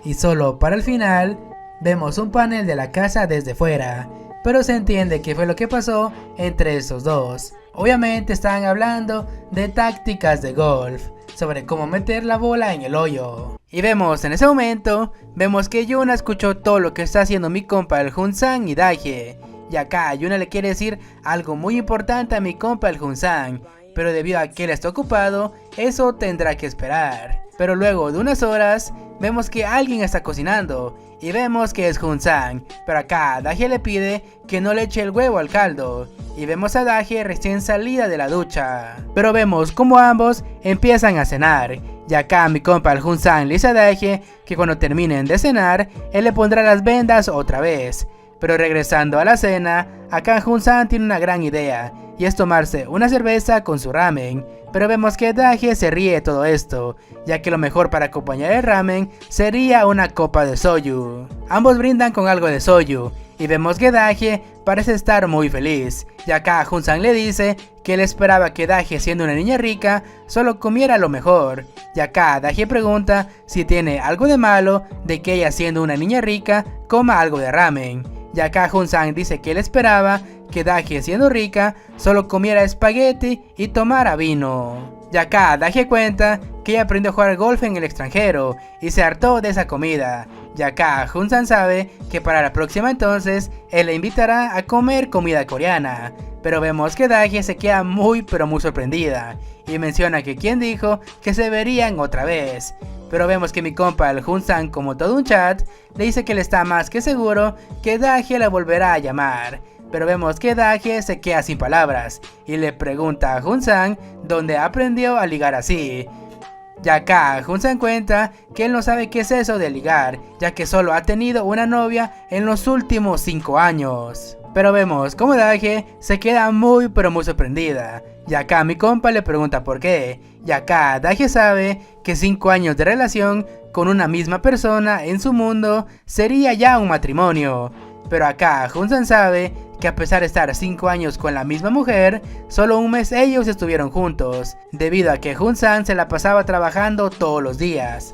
Y solo para el final, vemos un panel de la casa desde fuera, pero se entiende que fue lo que pasó entre estos dos. Obviamente estaban hablando de tácticas de golf, sobre cómo meter la bola en el hoyo. Y vemos en ese momento, vemos que Yuna escuchó todo lo que está haciendo mi compa el Hun-san y Dagie. Y acá Yuna le quiere decir algo muy importante a mi compa el Hun-san, pero debido a que él está ocupado, eso tendrá que esperar. Pero luego de unas horas, vemos que alguien está cocinando y vemos que es Hun-san, pero acá Dagie le pide que no le eche el huevo al caldo. Y vemos a Dagie recién salida de la ducha. Pero vemos como ambos empiezan a cenar. Y acá mi compa el Hun-san le dice a Dagie que cuando terminen de cenar, él le pondrá las vendas otra vez. Pero regresando a la cena, acá Hun-san tiene una gran idea, y es tomarse una cerveza con su ramen. Pero vemos que Dagie se ríe de todo esto, ya que lo mejor para acompañar el ramen sería una copa de soju. Ambos brindan con algo de soju, y vemos que Dagie parece estar muy feliz. Y acá Hun-san le dice que él esperaba que Dagie, siendo una niña rica, solo comiera lo mejor. Y acá Dagie pregunta si tiene algo de malo de que ella, siendo una niña rica, coma algo de ramen. Y acá Hun-san dice que él esperaba que Dagie, siendo rica, solo comiera espagueti y tomara vino. Y acá Dagie cuenta que ella aprendió a jugar golf en el extranjero y se hartó de esa comida. Y acá Hun-san sabe que para la próxima entonces él le invitará a comer comida coreana. Pero vemos que Dagie se queda muy sorprendida y menciona que quien dijo que se verían otra vez. Pero vemos que mi compa el Hun-san, como todo un chat, le dice que él está más que seguro que Dagie la volverá a llamar. Pero vemos que Dagie se queda sin palabras y le pregunta a Hun-san dónde aprendió a ligar así. Y acá Hun-san cuenta que él no sabe qué es eso de ligar, ya que solo ha tenido una novia en los últimos 5 años. Pero vemos como Dagie se queda muy sorprendida. Y acá mi compa le pregunta por qué. Y acá Dagie sabe que 5 años de relación con una misma persona en su mundo sería ya un matrimonio. Pero acá Hun-san sabe que a pesar de estar 5 años con la misma mujer, solo un mes ellos estuvieron juntos, debido a que Hun-san se la pasaba trabajando todos los días.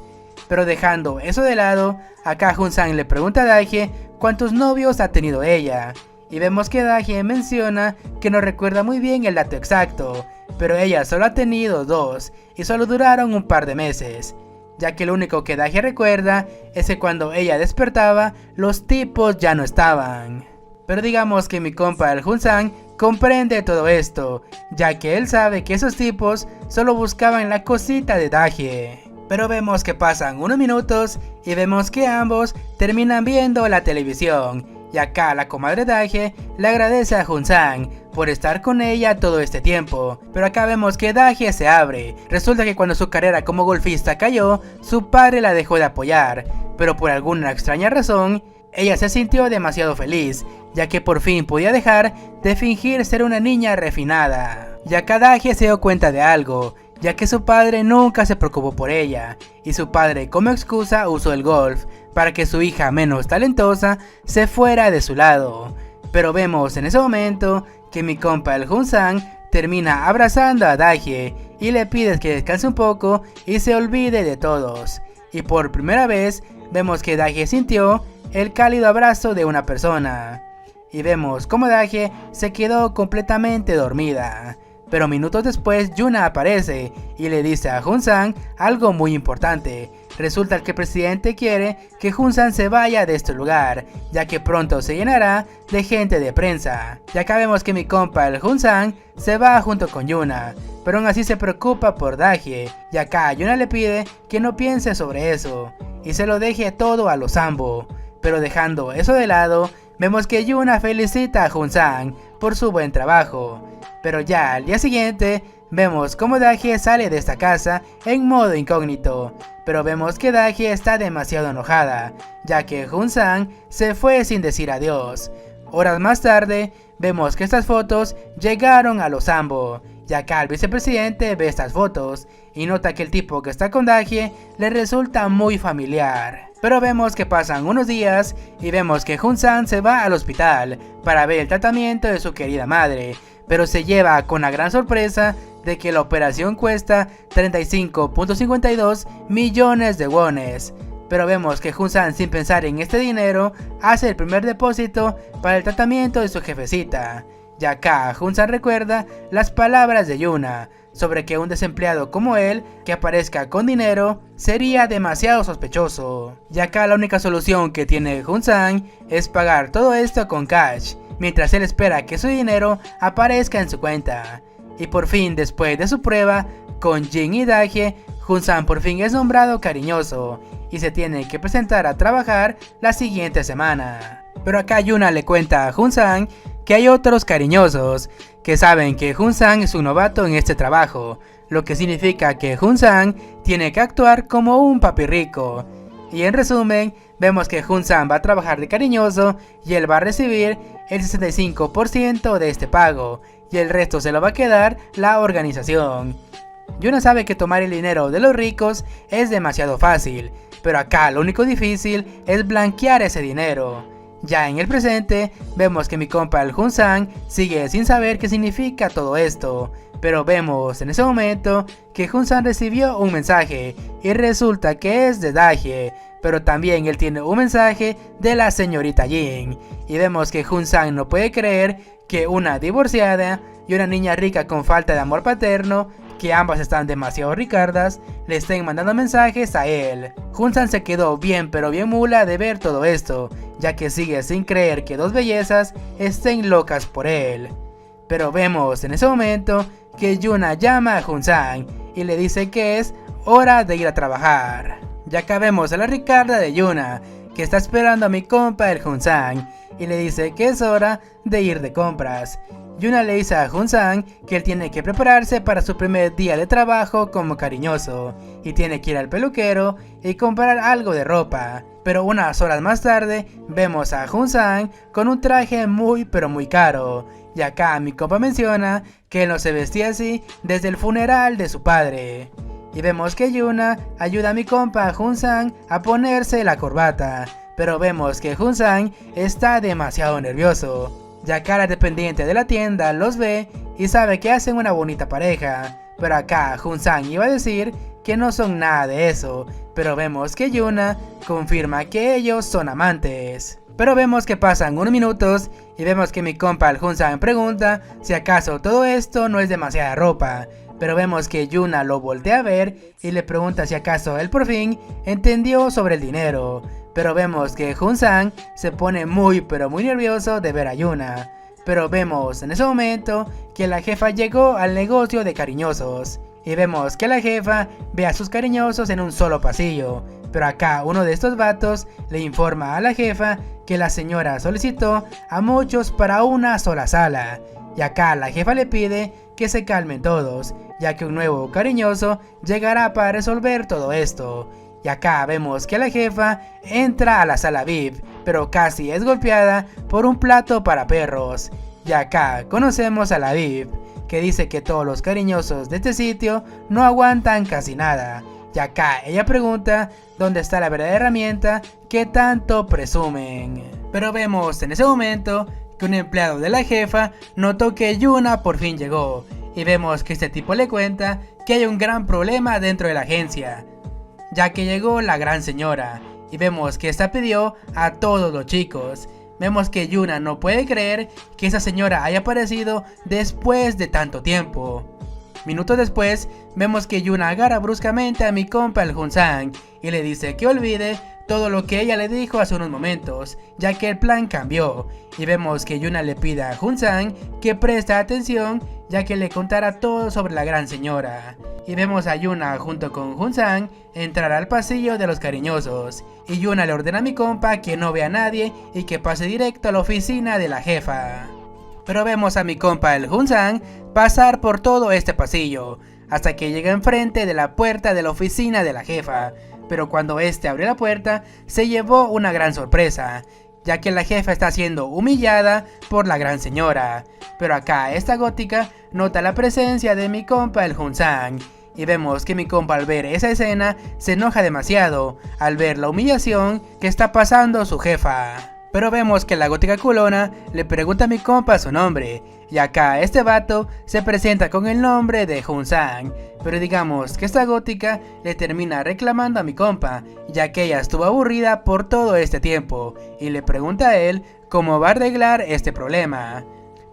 Pero dejando eso de lado, acá Jun-san le pregunta a Daehye cuántos novios ha tenido ella. Y vemos que Daehye menciona que no recuerda muy bien el dato exacto, pero ella solo ha tenido 2 y solo duraron un par de meses, ya que lo único que Daehye recuerda es que cuando ella despertaba, los tipos ya no estaban. Pero digamos que mi compa el Jun-san comprende todo esto, ya que él sabe que esos tipos solo buscaban la cosita de Daehye. Pero vemos que pasan unos minutos y vemos que ambos terminan viendo la televisión. Y acá la comadre Daehye le agradece a Jun-san por estar con ella todo este tiempo. Pero acá vemos que Daehye se abre. Resulta que cuando su carrera como golfista cayó, su padre la dejó de apoyar. Pero por alguna extraña razón, ella se sintió demasiado feliz, ya que por fin podía dejar de fingir ser una niña refinada. Y acá Daehye se dio cuenta de algo, ya que su padre nunca se preocupó por ella, y su padre como excusa usó el golf para que su hija menos talentosa se fuera de su lado. Pero vemos en ese momento que mi compa el Jun-san termina abrazando a Daehye y le pide que descanse un poco y se olvide de todos. Y por primera vez vemos que Daehye sintió el cálido abrazo de una persona. Y vemos como Daehye se quedó completamente dormida. Pero minutos después Yuna aparece y le dice a Jun-san algo muy importante. Resulta que el presidente quiere que Jun-san se vaya de este lugar, ya que pronto se llenará de gente de prensa. Y acá vemos que mi compa el Jun-san se va junto con Yuna, pero aún así se preocupa por Daehye. Y acá Yuna le pide que no piense sobre eso y se lo deje todo a los Sambo. Pero dejando eso de lado, vemos que Yuna felicita a Jun-san por su buen trabajo. Pero ya al día siguiente, vemos como Daehye sale de esta casa en modo incógnito. Pero vemos que Daehye está demasiado enojada, ya que Jun-san se fue sin decir adiós. Horas más tarde, vemos que estas fotos llegaron a los Sambo. Y acá el vicepresidente ve estas fotos y nota que el tipo que está con Daehye le resulta muy familiar. Pero vemos que pasan unos días y vemos que Jun-san se va al hospital para ver el tratamiento de su querida madre, pero se lleva con la gran sorpresa de que la operación cuesta 35.52 millones de wones. Pero vemos que Jun-san, sin pensar en este dinero, hace el primer depósito para el tratamiento de su jefecita. Y acá Jun-san recuerda las palabras de Yuna sobre que un desempleado como él que aparezca con dinero sería demasiado sospechoso. Y acá la única solución que tiene Jun-san es pagar todo esto con cash, mientras él espera que su dinero aparezca en su cuenta. Y por fin, después de su prueba con Jin y Daehye, Jun-san por fin es nombrado cariñoso y se tiene que presentar a trabajar la siguiente semana. Pero acá Yuna le cuenta a Jun-san que hay otros cariñosos que saben que Jun-san es un novato en este trabajo, lo que significa que Jun-san tiene que actuar como un papi rico. Y en resumen, vemos que Jun-san va a trabajar de cariñoso y él va a recibir el 65% de este pago y el resto se lo va a quedar la organización. Yuna sabe que tomar el dinero de los ricos es demasiado fácil, pero acá lo único difícil es blanquear ese dinero. Ya en el presente, vemos que mi compa el Jun-san sigue sin saber qué significa todo esto, pero vemos en ese momento que Jun-san recibió un mensaje y resulta que es de Daehye, pero también él tiene un mensaje de la señorita Jin, y vemos que Jun-san no puede creer que una divorciada y una niña rica con falta de amor paterno, que ambas están demasiado ricardas, le estén mandando mensajes a él. Jun-san se quedó bien pero bien mula de ver todo esto, ya que sigue sin creer que dos bellezas estén locas por él. Pero vemos en ese momento que Yuna llama a Jun-san y le dice que es hora de ir a trabajar. Y acá vemos a la ricarda de Yuna, que está esperando a mi compa el Jun-san y le dice que es hora de ir de compras. Yuna le dice a Jun-san que él tiene que prepararse para su primer día de trabajo como cariñoso y tiene que ir al peluquero y comprar algo de ropa. Pero unas horas más tarde vemos a Jun-san con un traje muy pero muy caro. Y acá mi compa menciona que él no se vestía así desde el funeral de su padre. Y vemos que Yuna ayuda a mi compa Jun-san a ponerse la corbata. Pero vemos que Jun-san está demasiado nervioso. Ya acá la dependiente de la tienda los ve y sabe que hacen una bonita pareja. Pero acá Jun-san iba a decir que no son nada de eso, pero vemos que Yuna confirma que ellos son amantes. Pero vemos que pasan unos minutos y vemos que mi compa el Hunsan pregunta si acaso todo esto no es demasiada ropa. Pero vemos que Yuna lo voltea a ver y le pregunta si acaso él por fin entendió sobre el dinero. Pero vemos que Hunsan se pone muy nervioso de ver a Yuna. Pero vemos en ese momento que la jefa llegó al negocio de cariñosos. Y vemos que la jefa ve a sus cariñosos en un solo pasillo. Pero acá uno de estos vatos le informa a la jefa que la señora solicitó a muchos para una sola sala. Y acá la jefa le pide que se calmen todos, ya que un nuevo cariñoso llegará para resolver todo esto. Y acá vemos que la jefa entra a la sala VIP, pero casi es golpeada por un plato para perros. Y acá conocemos a la VIP, que dice que todos los cariñosos de este sitio no aguantan casi nada. Y acá ella pregunta dónde está la verdadera herramienta que tanto presumen. Pero vemos en ese momento que un empleado de la jefa notó que Yuna por fin llegó. Y vemos que este tipo le cuenta que hay un gran problema dentro de la agencia, ya que llegó la gran señora. Y vemos que esta pidió a todos los chicos. Vemos que Yuna no puede creer que esa señora haya aparecido después de tanto tiempo. Minutos después, vemos que Yuna agarra bruscamente a mi compa el Hunsan y le dice que olvide todo lo que ella le dijo hace unos momentos, ya que el plan cambió. Y vemos que Yuna le pide a Hunsan que preste atención, ya que le contará todo sobre la gran señora. Y vemos a Yuna junto con Hunsan entrar al pasillo de los cariñosos. Y Yuna le ordena a mi compa que no vea a nadie y que pase directo a la oficina de la jefa. Pero vemos a mi compa el Hunsan pasar por todo este pasillo, hasta que llega enfrente de la puerta de la oficina de la jefa. Pero cuando este abrió la puerta, se llevó una gran sorpresa, ya que la jefa está siendo humillada por la gran señora. Pero acá esta gótica nota la presencia de mi compa el Hunsan. Y vemos que mi compa al ver esa escena se enoja demasiado al ver la humillación que está pasando su jefa. Pero vemos que la gótica culona le pregunta a mi compa su nombre, y acá este vato se presenta con el nombre de Hunsan. Pero digamos que esta gótica le termina reclamando a mi compa, ya que ella estuvo aburrida por todo este tiempo, y le pregunta a él cómo va a arreglar este problema.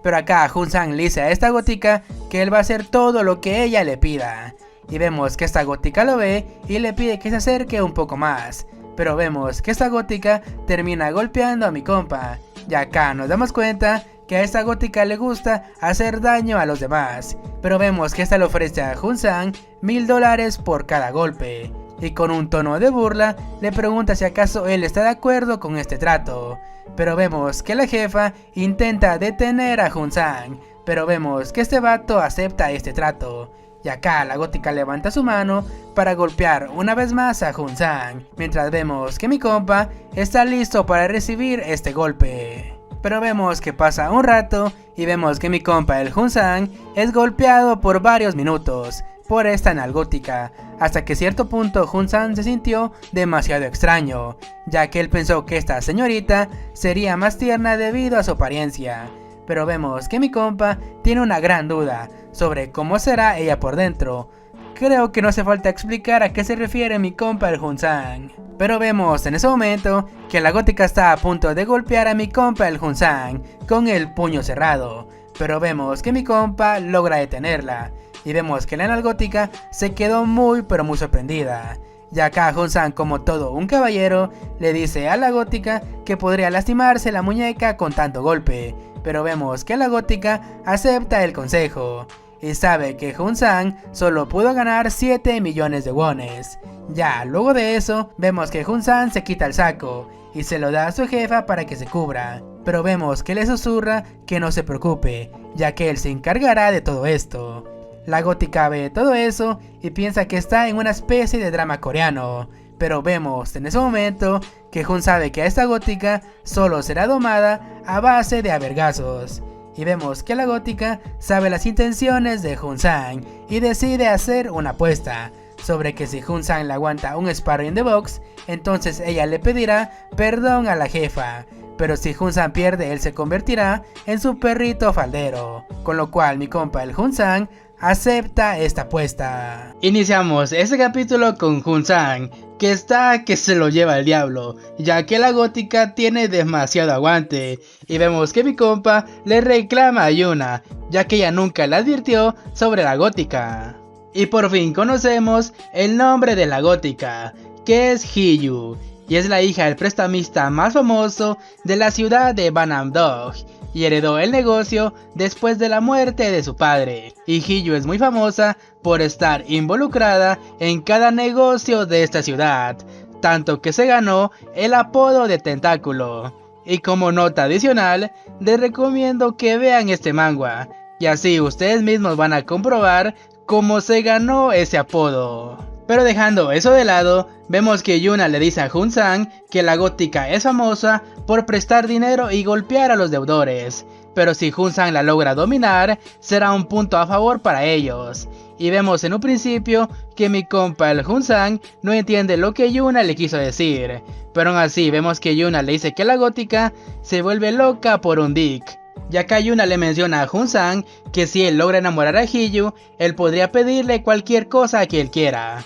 Pero acá Hunsan le dice a esta gótica que él va a hacer todo lo que ella le pida. Y vemos que esta gótica lo ve y le pide que se acerque un poco más. Pero vemos que esta gótica termina golpeando a mi compa. Y acá nos damos cuenta que a esta gótica le gusta hacer daño a los demás. Pero vemos que esta le ofrece a Hunsan $1000 por cada golpe. Y con un tono de burla le pregunta si acaso él está de acuerdo con este trato. Pero vemos que la jefa intenta detener a Hunsan. Pero vemos que este vato acepta este trato. Y acá la gótica levanta su mano para golpear una vez más a Hunsan, mientras vemos que mi compa está listo para recibir este golpe. Pero vemos que pasa un rato y vemos que mi compa el Hunsan es golpeado por varios minutos por esta nalgótica, hasta que a cierto punto Hunsan se sintió demasiado extraño, ya que él pensó que esta señorita sería más tierna debido a su apariencia. Pero vemos que mi compa tiene una gran duda sobre cómo será ella por dentro. Creo que no hace falta explicar a qué se refiere mi compa el Hunsan. Pero vemos en ese momento que la gótica está a punto de golpear a mi compa el Hunsan con el puño cerrado. Pero vemos que mi compa logra detenerla. Y vemos que la nalgótica se quedó muy sorprendida. Y acá Hunsan, como todo un caballero, le dice a la gótica que podría lastimarse la muñeca con tanto golpe. Pero vemos que la gótica acepta el consejo y sabe que Hunsan solo pudo ganar 7 millones de wones. Ya luego de eso, vemos que Hunsan se quita el saco y se lo da a su jefa para que se cubra. Pero vemos que le susurra que no se preocupe, ya que él se encargará de todo esto. La gótica ve todo eso y piensa que está en una especie de drama coreano. Pero vemos en ese momento que Hun sabe que a esta gótica solo será domada a base de avergazos. Y vemos que la gótica sabe las intenciones de Hunsan y decide hacer una apuesta sobre que si Hunsan le aguanta un sparring de box, entonces ella le pedirá perdón a la jefa. Pero si Hunsan pierde, él se convertirá en su perrito faldero. Con lo cual mi compa el Hunsan acepta esta apuesta. Iniciamos este capítulo con Jun-san, que está que se lo lleva el diablo, ya que la gótica tiene demasiado aguante, y vemos que mi compa le reclama a Yuna, ya que ella nunca le advirtió sobre la gótica. Y por fin conocemos el nombre de la gótica, que es Hiyu, y es la hija del prestamista más famoso de la ciudad de Banam-dong, y heredó el negocio después de la muerte de su padre. Y Hiyu es muy famosa por estar involucrada en cada negocio de esta ciudad, tanto que se ganó el apodo de Tentáculo. Y como nota adicional, les recomiendo que vean este manga, y así ustedes mismos van a comprobar cómo se ganó ese apodo. Pero dejando eso de lado, vemos que Yuna le dice a Jun-san que la gótica es famosa por prestar dinero y golpear a los deudores, pero si Jun-san la logra dominar, será un punto a favor para ellos. Y vemos en un principio que mi compa el Jun-san no entiende lo que Yuna le quiso decir, pero aún así vemos que Yuna le dice que la gótica se vuelve loca por un dick. Y acá Yuna le menciona a Jun-san que si él logra enamorar a Hiyu, él podría pedirle cualquier cosa que él quiera.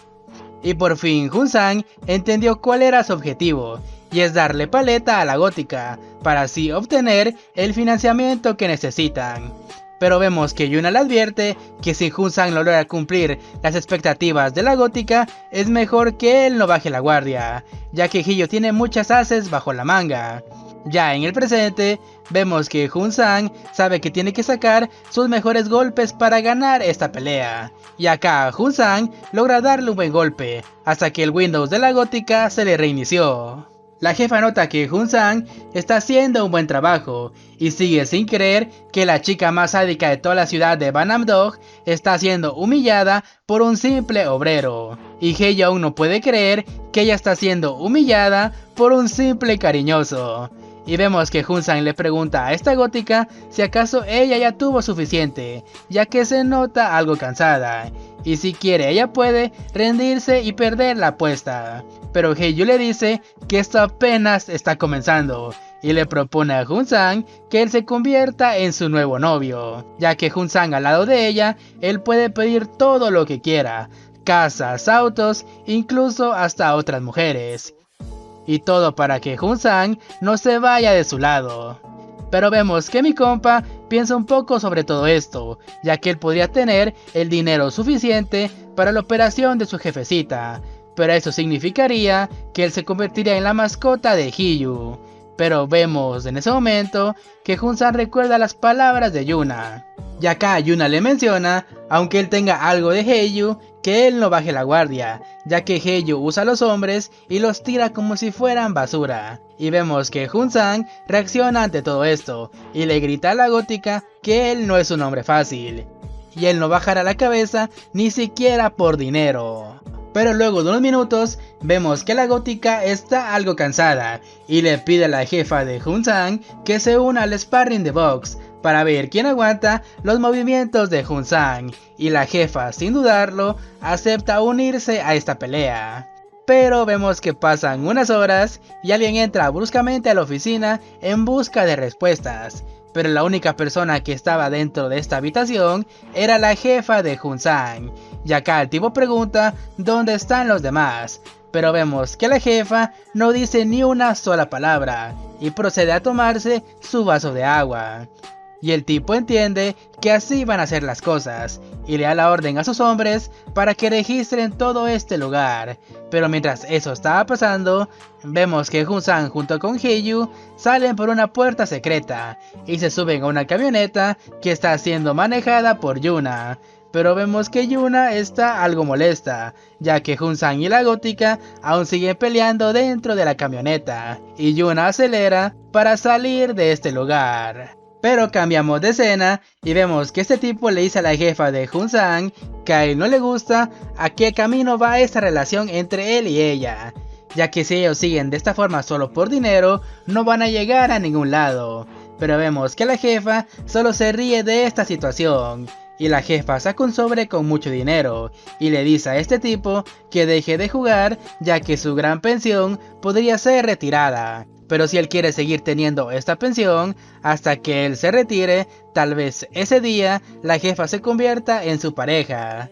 Y por fin Jun-san entendió cuál era su objetivo, y es darle paleta a la gótica, para así obtener el financiamiento que necesitan. Pero vemos que Yuna le advierte que si Jun-san logra cumplir las expectativas de la gótica, es mejor que él no baje la guardia, ya que Hiyu tiene muchas ases bajo la manga. Ya en el presente, vemos que Jun-san sabe que tiene que sacar sus mejores golpes para ganar esta pelea. Y acá Jun-san logra darle un buen golpe, hasta que el Windows de la gótica se le reinició. La jefa nota que Jun-san está haciendo un buen trabajo, y sigue sin creer que la chica más sádica de toda la ciudad de Banam-dong está siendo humillada por un simple obrero. Y Hae-young no puede creer que ella está siendo humillada por un simple cariñoso. Y vemos que Jun-san le pregunta a esta gótica si acaso ella ya tuvo suficiente, ya que se nota algo cansada, y si quiere ella puede rendirse y perder la apuesta. Pero Hae-young le dice que esto apenas está comenzando, y le propone a Jun-san que él se convierta en su nuevo novio, ya que Jun-san al lado de ella, él puede pedir todo lo que quiera, casas, autos, incluso hasta otras mujeres. Y todo para que Jun-san no se vaya de su lado. Pero vemos que mi compa piensa un poco sobre todo esto, ya que él podría tener el dinero suficiente para la operación de su jefecita, pero eso significaría que él se convertiría en la mascota de Hiyu. Pero vemos en ese momento que Jun-san recuerda las palabras de Yuna. Y acá Yuna le menciona, aunque él tenga algo de Hae-young, que él no baje la guardia, ya que Hae-young usa a los hombres y los tira como si fueran basura. Y vemos que Jun-san reacciona ante todo esto, y le grita a la gótica que él no es un hombre fácil, y él no bajará la cabeza ni siquiera por dinero. Pero luego de unos minutos, vemos que la gótica está algo cansada, y le pide a la jefa de Jun-san que se una al sparring de box, para ver quién aguanta los movimientos de Jun-san, y la jefa sin dudarlo acepta unirse a esta pelea. Pero vemos que pasan unas horas y alguien entra bruscamente a la oficina en busca de respuestas, pero la única persona que estaba dentro de esta habitación era la jefa de Jun-san, y acá el tipo pregunta dónde están los demás, pero vemos que la jefa no dice ni una sola palabra y procede a tomarse su vaso de agua. Y el tipo entiende que así van a ser las cosas, y le da la orden a sus hombres para que registren todo este lugar. Pero mientras eso estaba pasando, vemos que Jun-san junto con Hae-young salen por una puerta secreta, y se suben a una camioneta que está siendo manejada por Yuna. Pero vemos que Yuna está algo molesta, ya que Jun-san y la gótica aún siguen peleando dentro de la camioneta, y Yuna acelera para salir de este lugar. Pero cambiamos de escena y vemos que este tipo le dice a la jefa de Jun-san que a él no le gusta a qué camino va esta relación entre él y ella, ya que si ellos siguen de esta forma solo por dinero, no van a llegar a ningún lado. Pero vemos que la jefa solo se ríe de esta situación, y la jefa saca un sobre con mucho dinero y le dice a este tipo que deje de jugar, ya que su gran pensión podría ser retirada. pero si él quiere seguir teniendo esta pensión hasta que él se retire, tal vez ese día la jefa se convierta en su pareja.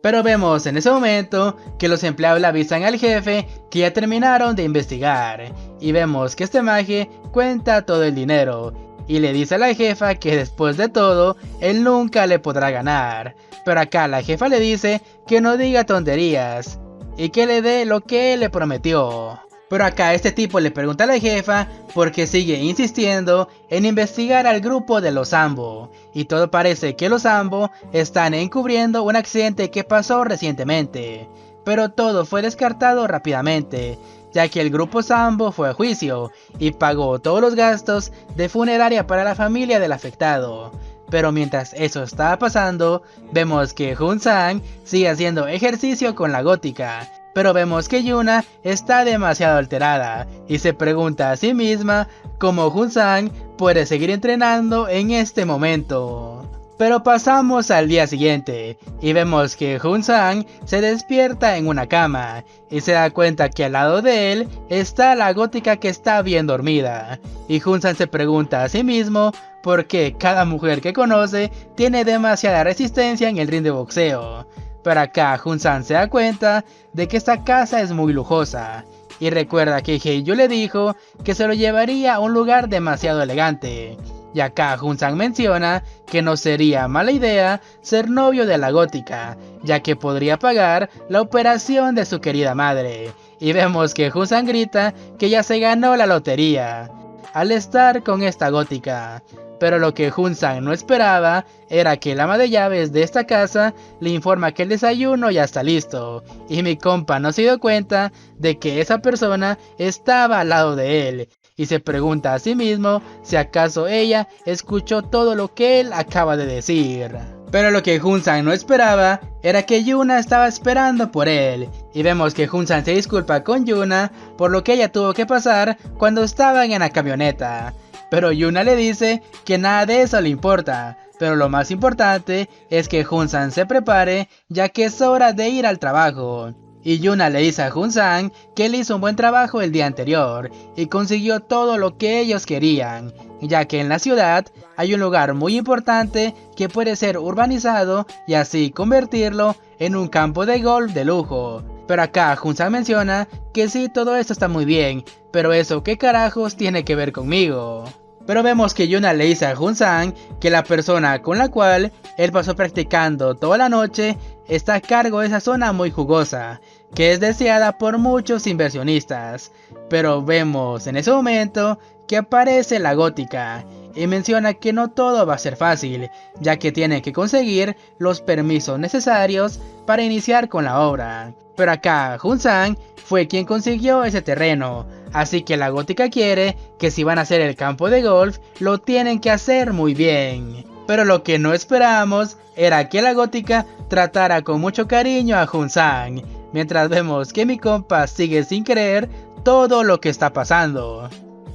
Pero vemos en ese momento que los empleados le avisan al jefe que ya terminaron de investigar, y vemos que este maje cuenta todo el dinero, y le dice a la jefa que después de todo, él nunca le podrá ganar. Pero acá la jefa le dice que no diga tonterías, y que le dé lo que él le prometió. Pero acá este tipo le pregunta a la jefa por qué sigue insistiendo en investigar al grupo de los Sambo, y todo parece que los Sambo están encubriendo un accidente que pasó recientemente, pero todo fue descartado rápidamente, ya que el grupo Sambo fue a juicio y pagó todos los gastos de funeraria para la familia del afectado. Pero mientras eso estaba pasando, vemos que Jun-sang sigue haciendo ejercicio con la gótica. Pero vemos que Yuna está demasiado alterada y se pregunta a sí misma cómo Jun-sang puede seguir entrenando en este momento. Pero pasamos al día siguiente y vemos que Jun-sang se despierta en una cama y se da cuenta que al lado de él está la gótica que está bien dormida. Y Jun-sang se pregunta a sí mismo por qué cada mujer que conoce tiene demasiada resistencia en el ring de boxeo. Pero acá Jun-sang se da cuenta de que esta casa es muy lujosa y recuerda que Hye-ju le dijo que se lo llevaría a un lugar demasiado elegante. Y acá Jun-sang menciona que no sería mala idea ser novio de la gótica, ya que podría pagar la operación de su querida madre. Y vemos que Jun-sang grita que ya se ganó la lotería al estar con esta gótica. Pero lo que Jun-sang no esperaba era que el ama de llaves de esta casa le informa que el desayuno ya está listo, y mi compa no se dio cuenta de que esa persona estaba al lado de él, y se pregunta a sí mismo si acaso ella escuchó todo lo que él acaba de decir. Pero lo que Jun-sang no esperaba era que Yuna estaba esperando por él, y vemos que Jun-sang se disculpa con Yuna por lo que ella tuvo que pasar cuando estaban en la camioneta. Pero Yuna le dice que nada de eso le importa, pero lo más importante es que Jun-sang se prepare ya que es hora de ir al trabajo. Y Yuna le dice a Jun-sang que él hizo un buen trabajo el día anterior y consiguió todo lo que ellos querían, ya que en la ciudad hay un lugar muy importante que puede ser urbanizado y así convertirlo en un campo de golf de lujo. Pero acá Jun-sang menciona que sí, todo esto está muy bien, pero eso qué carajos tiene que ver conmigo. Pero vemos que Yuna le dice a Jun-sang que la persona con la cual él pasó practicando toda la noche está a cargo de esa zona muy jugosa, que es deseada por muchos inversionistas. Pero vemos en ese momento que aparece la gótica y menciona que no todo va a ser fácil, ya que tiene que conseguir los permisos necesarios para iniciar con la obra. Pero acá Jun-sang fue quien consiguió ese terreno, así que la gótica quiere que si van a hacer el campo de golf, lo tienen que hacer muy bien. Pero lo que no esperábamos era que la gótica tratara con mucho cariño a Jun-sang, mientras vemos que mi compa sigue sin creer todo lo que está pasando.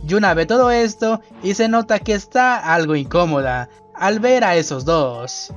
Yuna ve todo esto y se nota que está algo incómoda al ver a esos dos.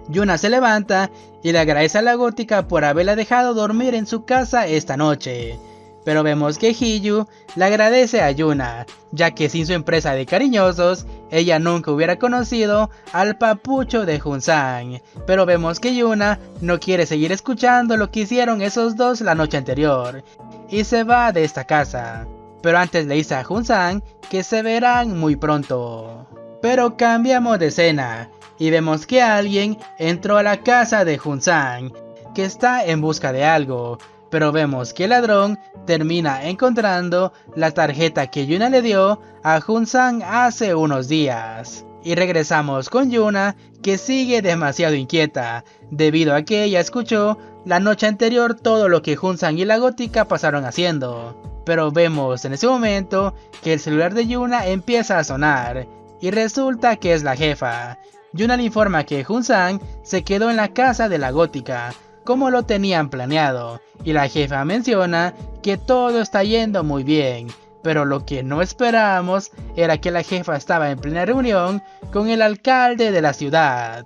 Yuna se levanta y le agradece a la gótica por haberla dejado dormir en su casa esta noche. Pero vemos que Hye-ju le agradece a Yuna, ya que sin su empresa de cariñosos, ella nunca hubiera conocido al papucho de Jun-sang. Pero vemos que Yuna no quiere seguir escuchando lo que hicieron esos dos la noche anterior, y se va de esta casa. Pero antes le dice a Jun-sang que se verán muy pronto. Pero cambiamos de escena y vemos que alguien entró a la casa de Jun-sang, que está en busca de algo. Pero vemos que el ladrón termina encontrando la tarjeta que Yuna le dio a Jun-sang hace unos días. Y regresamos con Yuna, que sigue demasiado inquieta, debido a que ella escuchó la noche anterior todo lo que Jun-sang y la gótica pasaron haciendo. Pero vemos en ese momento que el celular de Yuna empieza a sonar, y resulta que es la jefa. Yuna le informa que Jun-sang se quedó en la casa de la gótica, como lo tenían planeado, y la jefa menciona que todo está yendo muy bien, pero lo que no esperábamos era que la jefa estaba en plena reunión con el alcalde de la ciudad.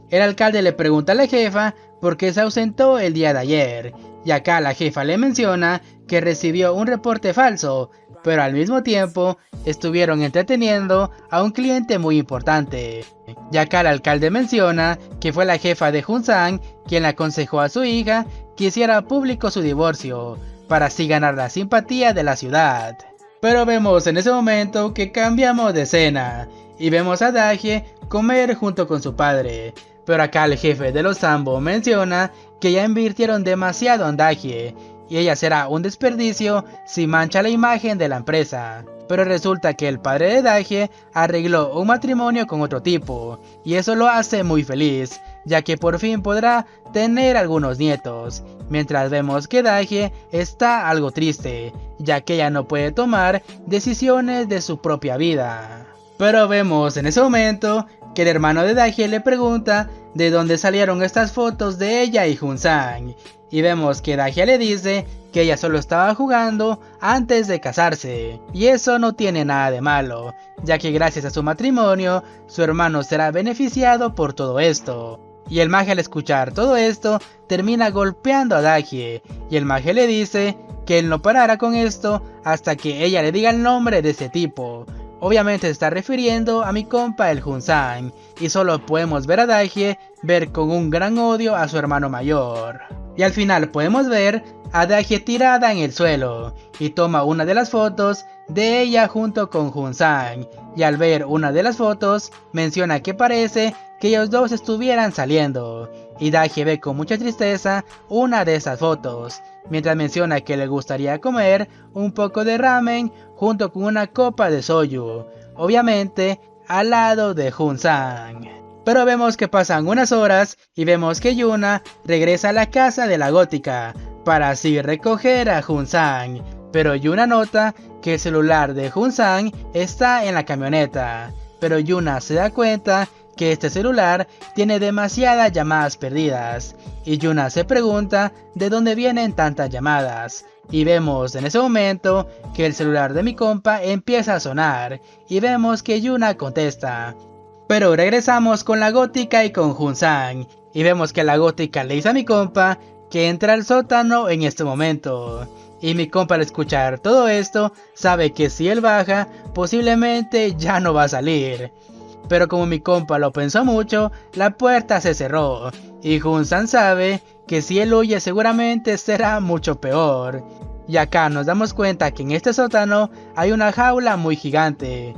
El alcalde le pregunta a la jefa por qué se ausentó el día de ayer, y acá la jefa le menciona que recibió un reporte falso pero al mismo tiempo estuvieron entreteniendo a un cliente muy importante, ya que el alcalde menciona que fue la jefa de Jun-sang quien le aconsejó a su hija que hiciera público su divorcio, para así ganar la simpatía de la ciudad. Pero vemos en ese momento que cambiamos de escena, y vemos a Daehye comer junto con su padre, pero acá el jefe de los Sambo menciona que ya invirtieron demasiado en Daehye, y ella será un desperdicio si mancha la imagen de la empresa. Pero resulta que el padre de Daehye arregló un matrimonio con otro tipo, y eso lo hace muy feliz, ya que por fin podrá tener algunos nietos, mientras vemos que Daehye está algo triste, ya que ella no puede tomar decisiones de su propia vida. Pero vemos en ese momento que el hermano de Daehye le pregunta de dónde salieron estas fotos de ella y Jun-sang, y vemos que Daehye le dice que ella solo estaba jugando antes de casarse, y eso no tiene nada de malo, ya que gracias a su matrimonio, su hermano será beneficiado por todo esto. Y el maje al escuchar todo esto, termina golpeando a Daehye, y el maje le dice que él no parará con esto hasta que ella le diga el nombre de ese tipo. Obviamente se está refiriendo a mi compa el Jun-sang, y solo podemos ver a Daehye ver con un gran odio a su hermano mayor. Y al final podemos ver a Daehye tirada en el suelo, y toma una de las fotos de ella junto con Jun-sang, y al ver una de las fotos menciona que parece que ellos dos estuvieran saliendo, y Daehye ve con mucha tristeza una de esas fotos, mientras menciona que le gustaría comer un poco de ramen junto con una copa de soju, obviamente al lado de Jun-sang. Pero vemos que pasan unas horas y vemos que Yuna regresa a la casa de la gótica para así recoger a Jun-sang, pero Yuna nota que el celular de Jun-sang está en la camioneta, pero Yuna se da cuenta que este celular tiene demasiadas llamadas perdidas, y Yuna se pregunta de dónde vienen tantas llamadas, y vemos en ese momento que el celular de mi compa empieza a sonar, y vemos que Yuna contesta. Pero regresamos con la gótica y con Jun-sang, y vemos que la gótica le dice a mi compa que entra al sótano en este momento, y mi compa al escuchar todo esto sabe que si él baja posiblemente ya no va a salir. Pero como mi compa lo pensó mucho, la puerta se cerró, y Jun-sang sabe que si él huye seguramente será mucho peor. Y acá nos damos cuenta que en este sótano hay una jaula muy gigante,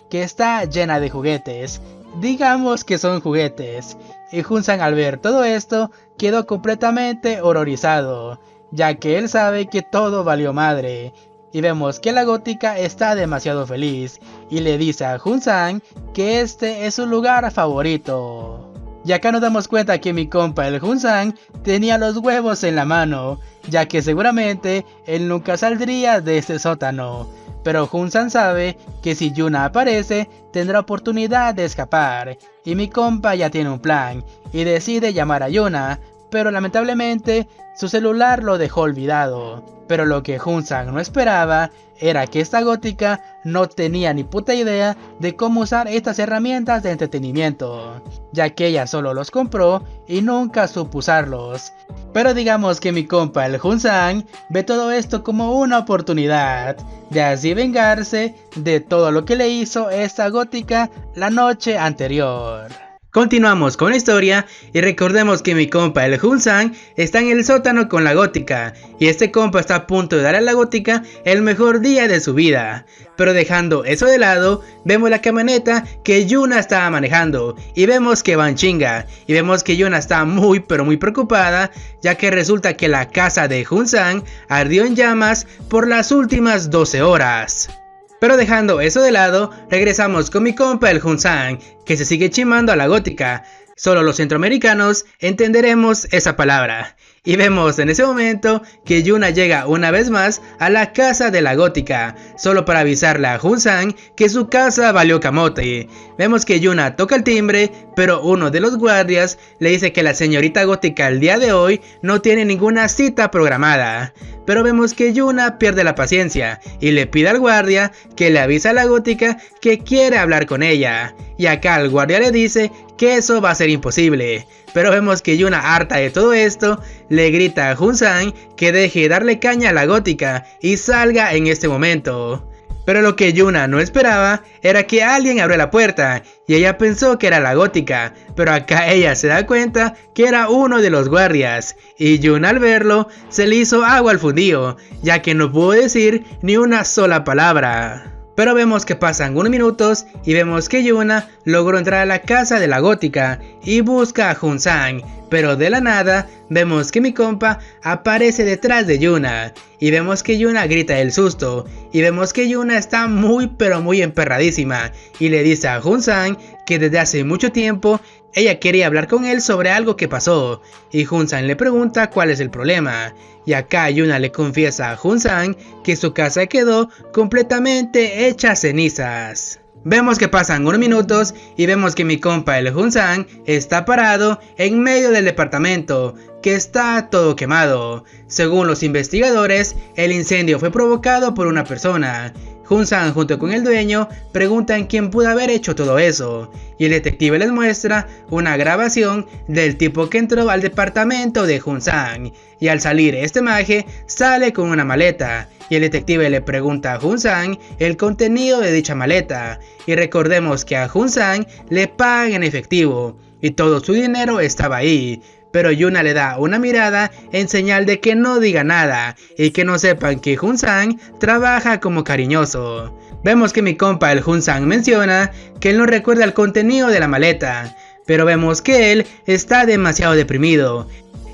que está llena de juguetes, digamos que son juguetes, y Jun-sang al ver todo esto quedó completamente horrorizado, ya que él sabe que todo valió madre. Y vemos que la gótica está demasiado feliz y le dice a Jun-sang que este es su lugar favorito. Y acá nos damos cuenta que mi compa el Jun-sang tenía los huevos en la mano, ya que seguramente él nunca saldría de este sótano. Pero Jun-sang sabe que si Yuna aparece tendrá oportunidad de escapar, y mi compa ya tiene un plan y decide llamar a Yuna, pero lamentablemente su celular lo dejó olvidado. Pero lo que Jun-sang no esperaba era que esta gótica no tenía ni puta idea de cómo usar estas herramientas de entretenimiento, ya que ella solo los compró y nunca supo usarlos. Pero digamos que mi compa el Jun-sang ve todo esto como una oportunidad de así vengarse de todo lo que le hizo esta gótica la noche anterior. Continuamos con la historia y recordemos que mi compa el Jun-sang está en el sótano con la gótica, y este compa está a punto de dar a la gótica el mejor día de su vida. Pero dejando eso de lado, vemos la camioneta que Yuna estaba manejando, y vemos que va en chinga, y vemos que Yuna está muy preocupada, ya que resulta que la casa de Jun-sang ardió en llamas por las últimas 12 horas. Pero dejando eso de lado, regresamos con mi compa el Jun-sang, que se sigue chimando a la gótica. Solo los centroamericanos entenderemos esa palabra. Y vemos en ese momento que Yuna llega una vez más a la casa de la gótica, solo para avisarle a Jun-sang que su casa valió camote. Vemos que Yuna toca el timbre, pero uno de los guardias le dice que la señorita gótica el día de hoy no tiene ninguna cita programada. Pero vemos que Yuna pierde la paciencia y le pide al guardia que le avise a la gótica que quiere hablar con ella. Y acá el guardia le dice que eso va a ser imposible. Pero vemos que Yuna, harta de todo esto, le grita a Jun-sang que deje de darle caña a la gótica y salga en este momento. Pero lo que Yuna no esperaba era que alguien abrió la puerta y ella pensó que era la gótica, pero acá ella se da cuenta que era uno de los guardias y Yuna al verlo se le hizo agua al fundillo, ya que no pudo decir ni una sola palabra. Pero vemos que pasan unos minutos y vemos que Yuna logró entrar a la casa de la gótica y busca a Jun-san, pero de la nada vemos que mi compa aparece detrás de Yuna y vemos que Yuna grita del susto y vemos que Yuna está muy pero muy emperradísima y le dice a Jun-san que desde hace mucho tiempo ella quería hablar con él sobre algo que pasó y Jun-san le pregunta cuál es el problema y acá Yuna le confiesa a Jun-san que su casa quedó completamente hecha cenizas. Vemos que pasan unos minutos y vemos que mi compa el Jun-san está parado en medio del departamento, que está todo quemado. Según los investigadores, el incendio fue provocado por una persona. Jun-san junto con el dueño preguntan quién pudo haber hecho todo eso, y el detective les muestra una grabación del tipo que entró al departamento de Jun-san, y al salir este maje sale con una maleta, y el detective le pregunta a Jun-san el contenido de dicha maleta, y recordemos que a Jun-san le pagan en efectivo, y todo su dinero estaba ahí. Pero Yuna le da una mirada en señal de que no diga nada y que no sepan que Jun-san trabaja como cariñoso. Vemos que mi compa el Jun-san menciona que él no recuerda el contenido de la maleta, pero vemos que él está demasiado deprimido,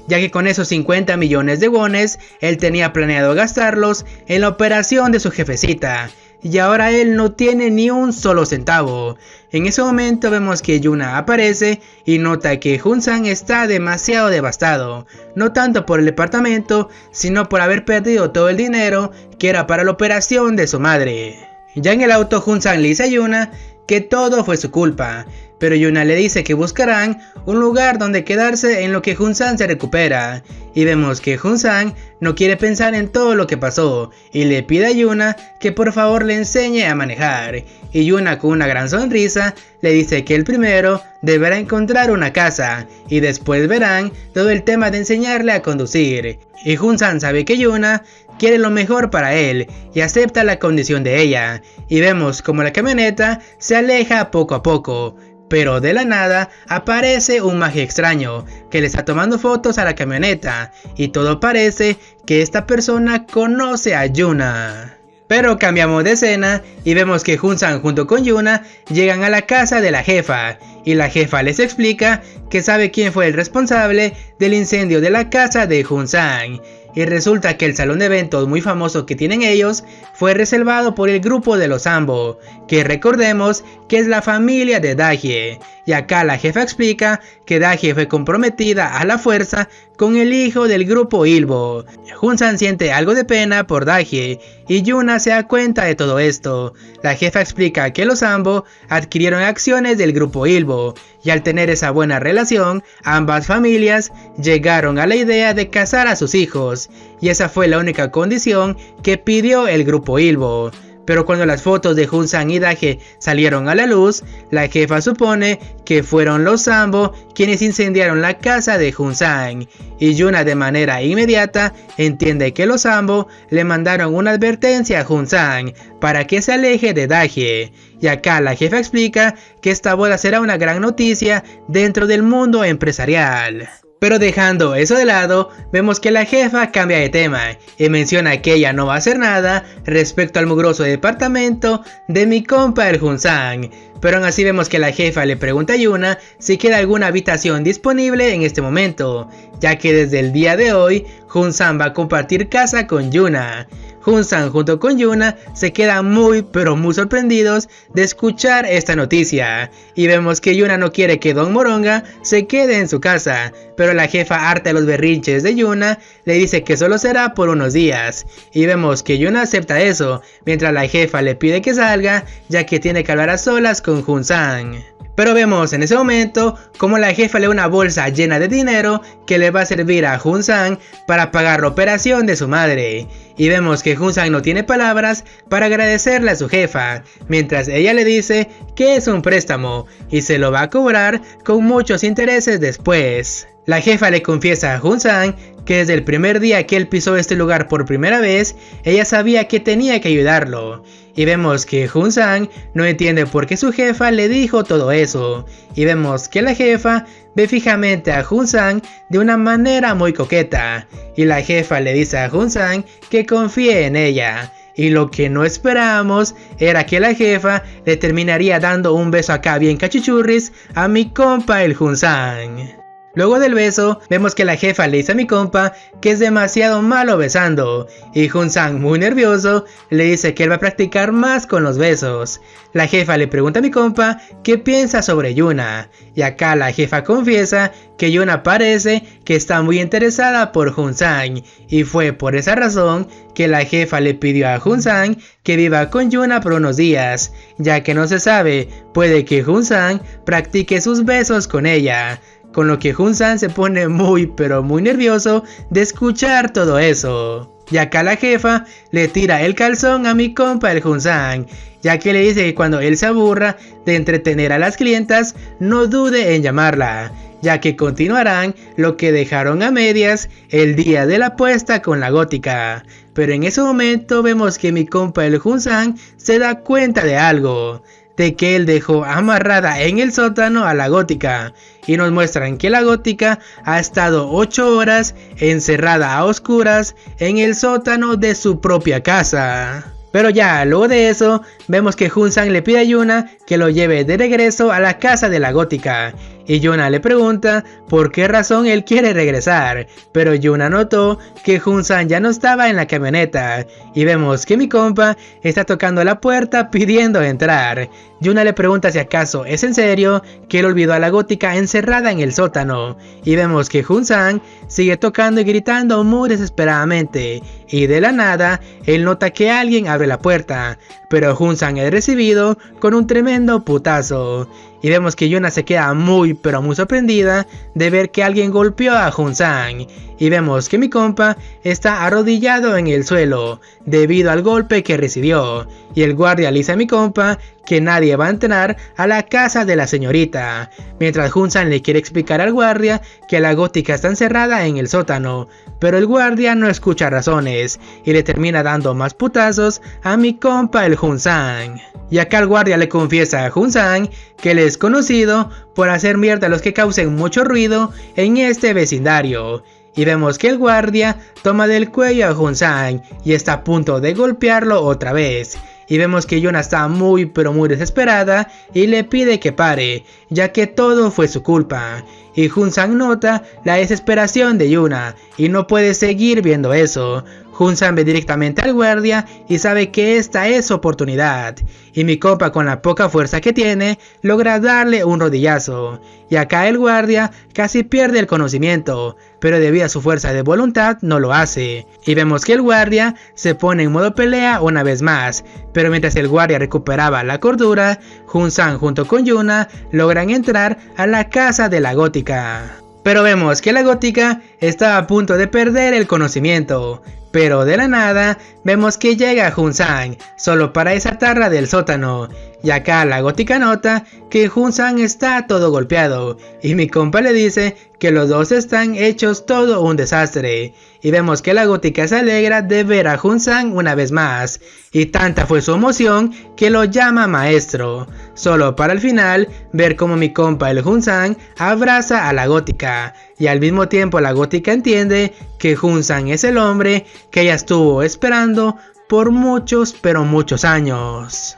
ya que con esos 50 millones de wones él tenía planeado gastarlos en la operación de su jefecita. Y ahora él no tiene ni un solo centavo. En ese momento vemos que Yuna aparece y nota que Jun-san está demasiado devastado, no tanto por el departamento, sino por haber perdido todo el dinero que era para la operación de su madre. Ya en el auto Jun-san le dice a Yuna que todo fue su culpa, pero Yuna le dice que buscarán un lugar donde quedarse en lo que Jun-san se recupera, y vemos que Jun-san no quiere pensar en todo lo que pasó y le pide a Yuna que por favor le enseñe a manejar, y Yuna con una gran sonrisa le dice que el primero deberá encontrar una casa y después verán todo el tema de enseñarle a conducir, y Jun-san sabe que Yuna quiere lo mejor para él y acepta la condición de ella, y vemos como la camioneta se aleja poco a poco. Pero de la nada aparece un maje extraño que le está tomando fotos a la camioneta y todo parece que esta persona conoce a Yuna. Pero cambiamos de escena y vemos que Jun-san junto con Yuna llegan a la casa de la jefa y la jefa les explica que sabe quién fue el responsable del incendio de la casa de Jun-san. Y resulta que el salón de eventos muy famoso que tienen ellos fue reservado por el grupo de los Sambo, que recordemos que es la familia de Dahye. Y acá la jefa explica que Dahye fue comprometida a la fuerza con el hijo del grupo Ilbo. Jun-san siente algo de pena por Dahye y Yuna se da cuenta de todo esto. La jefa explica que los Sambo adquirieron acciones del grupo Ilbo y al tener esa buena relación, ambas familias llegaron a la idea de casar a sus hijos, y esa fue la única condición que pidió el grupo Ilbo. Pero cuando las fotos de Jun-san y Dahye salieron a la luz, la jefa supone que fueron los Sambo quienes incendiaron la casa de Jun-san, y Yuna de manera inmediata entiende que los Sambo le mandaron una advertencia a Jun-san para que se aleje de Dahye. Y acá la jefa explica que esta boda será una gran noticia dentro del mundo empresarial. Pero dejando eso de lado, vemos que la jefa cambia de tema y menciona que ella no va a hacer nada respecto al mugroso departamento de mi compa el Jun-san. Pero aún así vemos que la jefa le pregunta a Yuna si queda alguna habitación disponible en este momento, ya que desde el día de hoy Jun-san va a compartir casa con Yuna. Jun-san junto con Yuna se quedan muy pero muy sorprendidos de escuchar esta noticia, y vemos que Yuna no quiere que Don Moronga se quede en su casa, pero la jefa, harta de los berrinches de Yuna, le dice que solo será por unos días, y vemos que Yuna acepta eso, mientras la jefa le pide que salga ya que tiene que hablar a solas con Jun-san. Pero vemos en ese momento como la jefa le da una bolsa llena de dinero que le va a servir a Jun-san para pagar la operación de su madre. Y vemos que Jun-san no tiene palabras para agradecerle a su jefa, mientras ella le dice que es un préstamo y se lo va a cobrar con muchos intereses después. La jefa le confiesa a Jun-sang que desde el primer día que él pisó este lugar por primera vez, ella sabía que tenía que ayudarlo. Y vemos que Jun-sang no entiende por qué su jefa le dijo todo eso. Y vemos que la jefa ve fijamente a Jun-sang de una manera muy coqueta. Y la jefa le dice a Jun-sang que confíe en ella. Y lo que no esperábamos era que la jefa le terminaría dando un beso acá bien cachichurris a mi compa el Jun-sang. Luego del beso, vemos que la jefa le dice a mi compa que es demasiado malo besando, y Jun-sang, muy nervioso, le dice que él va a practicar más con los besos. La jefa le pregunta a mi compa qué piensa sobre Yuna, y acá la jefa confiesa que Yuna parece que está muy interesada por Jun-sang, y fue por esa razón que la jefa le pidió a Jun-sang que viva con Yuna por unos días, ya que no se sabe, puede que Jun-sang practique sus besos con ella. Con lo que Jun-sang se pone muy pero muy nervioso de escuchar todo eso. Y acá la jefa le tira el calzón a mi compa el Jun-sang, ya que le dice que cuando él se aburra de entretener a las clientas, no dude en llamarla, ya que continuarán lo que dejaron a medias el día de la apuesta con la gótica. Pero en ese momento vemos que mi compa el Jun-sang se da cuenta de algo, de que él dejó amarrada en el sótano a la gótica, y nos muestran que la gótica ha estado 8 horas encerrada a oscuras en el sótano de su propia casa. Pero ya luego de eso, vemos que Jun-sang le pide a Yuna que lo lleve de regreso a la casa de la gótica, y Yuna le pregunta por qué razón él quiere regresar, pero Yuna notó que Jun-sang ya no estaba en la camioneta, y vemos que mi compa está tocando la puerta pidiendo entrar. Yuna le pregunta si acaso es en serio que él olvidó a la gótica encerrada en el sótano, y vemos que Jun-sang sigue tocando y gritando muy desesperadamente, y de la nada él nota que alguien abre la puerta, pero Jun-sang es recibido con un tremendo putazo. Y vemos que Yuna se queda muy pero muy sorprendida de ver que alguien golpeó a Jun-sang. Y vemos que mi compa está arrodillado en el suelo debido al golpe que recibió. Y el guardia le dice a mi compa que nadie va a entrar a la casa de la señorita, mientras Jun-sang le quiere explicar al guardia que la gótica está encerrada en el sótano, pero el guardia no escucha razones y le termina dando más putazos a mi compa el Jun-sang. Y acá el guardia le confiesa a Jun-sang que él es conocido por hacer mierda a los que causen mucho ruido en este vecindario. Y vemos que el guardia toma del cuello a Jun-sang y está a punto de golpearlo otra vez. Y vemos que Yuna está muy pero muy desesperada y le pide que pare, ya que todo fue su culpa. Y Jun-sang nota la desesperación de Yuna y no puede seguir viendo eso. Jun-sang ve directamente al guardia y sabe que esta es su oportunidad. Y mi compa, con la poca fuerza que tiene, logra darle un rodillazo. Y acá el guardia casi pierde el conocimiento, pero debido a su fuerza de voluntad no lo hace. Y vemos que el guardia se pone en modo pelea una vez más, pero mientras el guardia recuperaba la cordura, Jun-sang junto con Yuna logran entrar a la casa de la gótica. Pero vemos que la gótica está a punto de perder el conocimiento. Pero de la nada, vemos que llega Jun-sang, solo para desatarla del sótano. Y acá la gótica nota que Jun-sang está todo golpeado, y mi compa le dice que los dos están hechos todo un desastre. Y vemos que la gótica se alegra de ver a Jun-sang una vez más, y tanta fue su emoción que lo llama maestro, solo para al final ver como mi compa el Jun-sang abraza a la gótica, y al mismo tiempo la gótica entiende que Jun-sang es el hombre que ella estuvo esperando por muchos pero muchos años.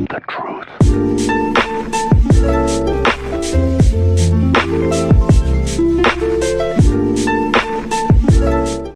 The truth.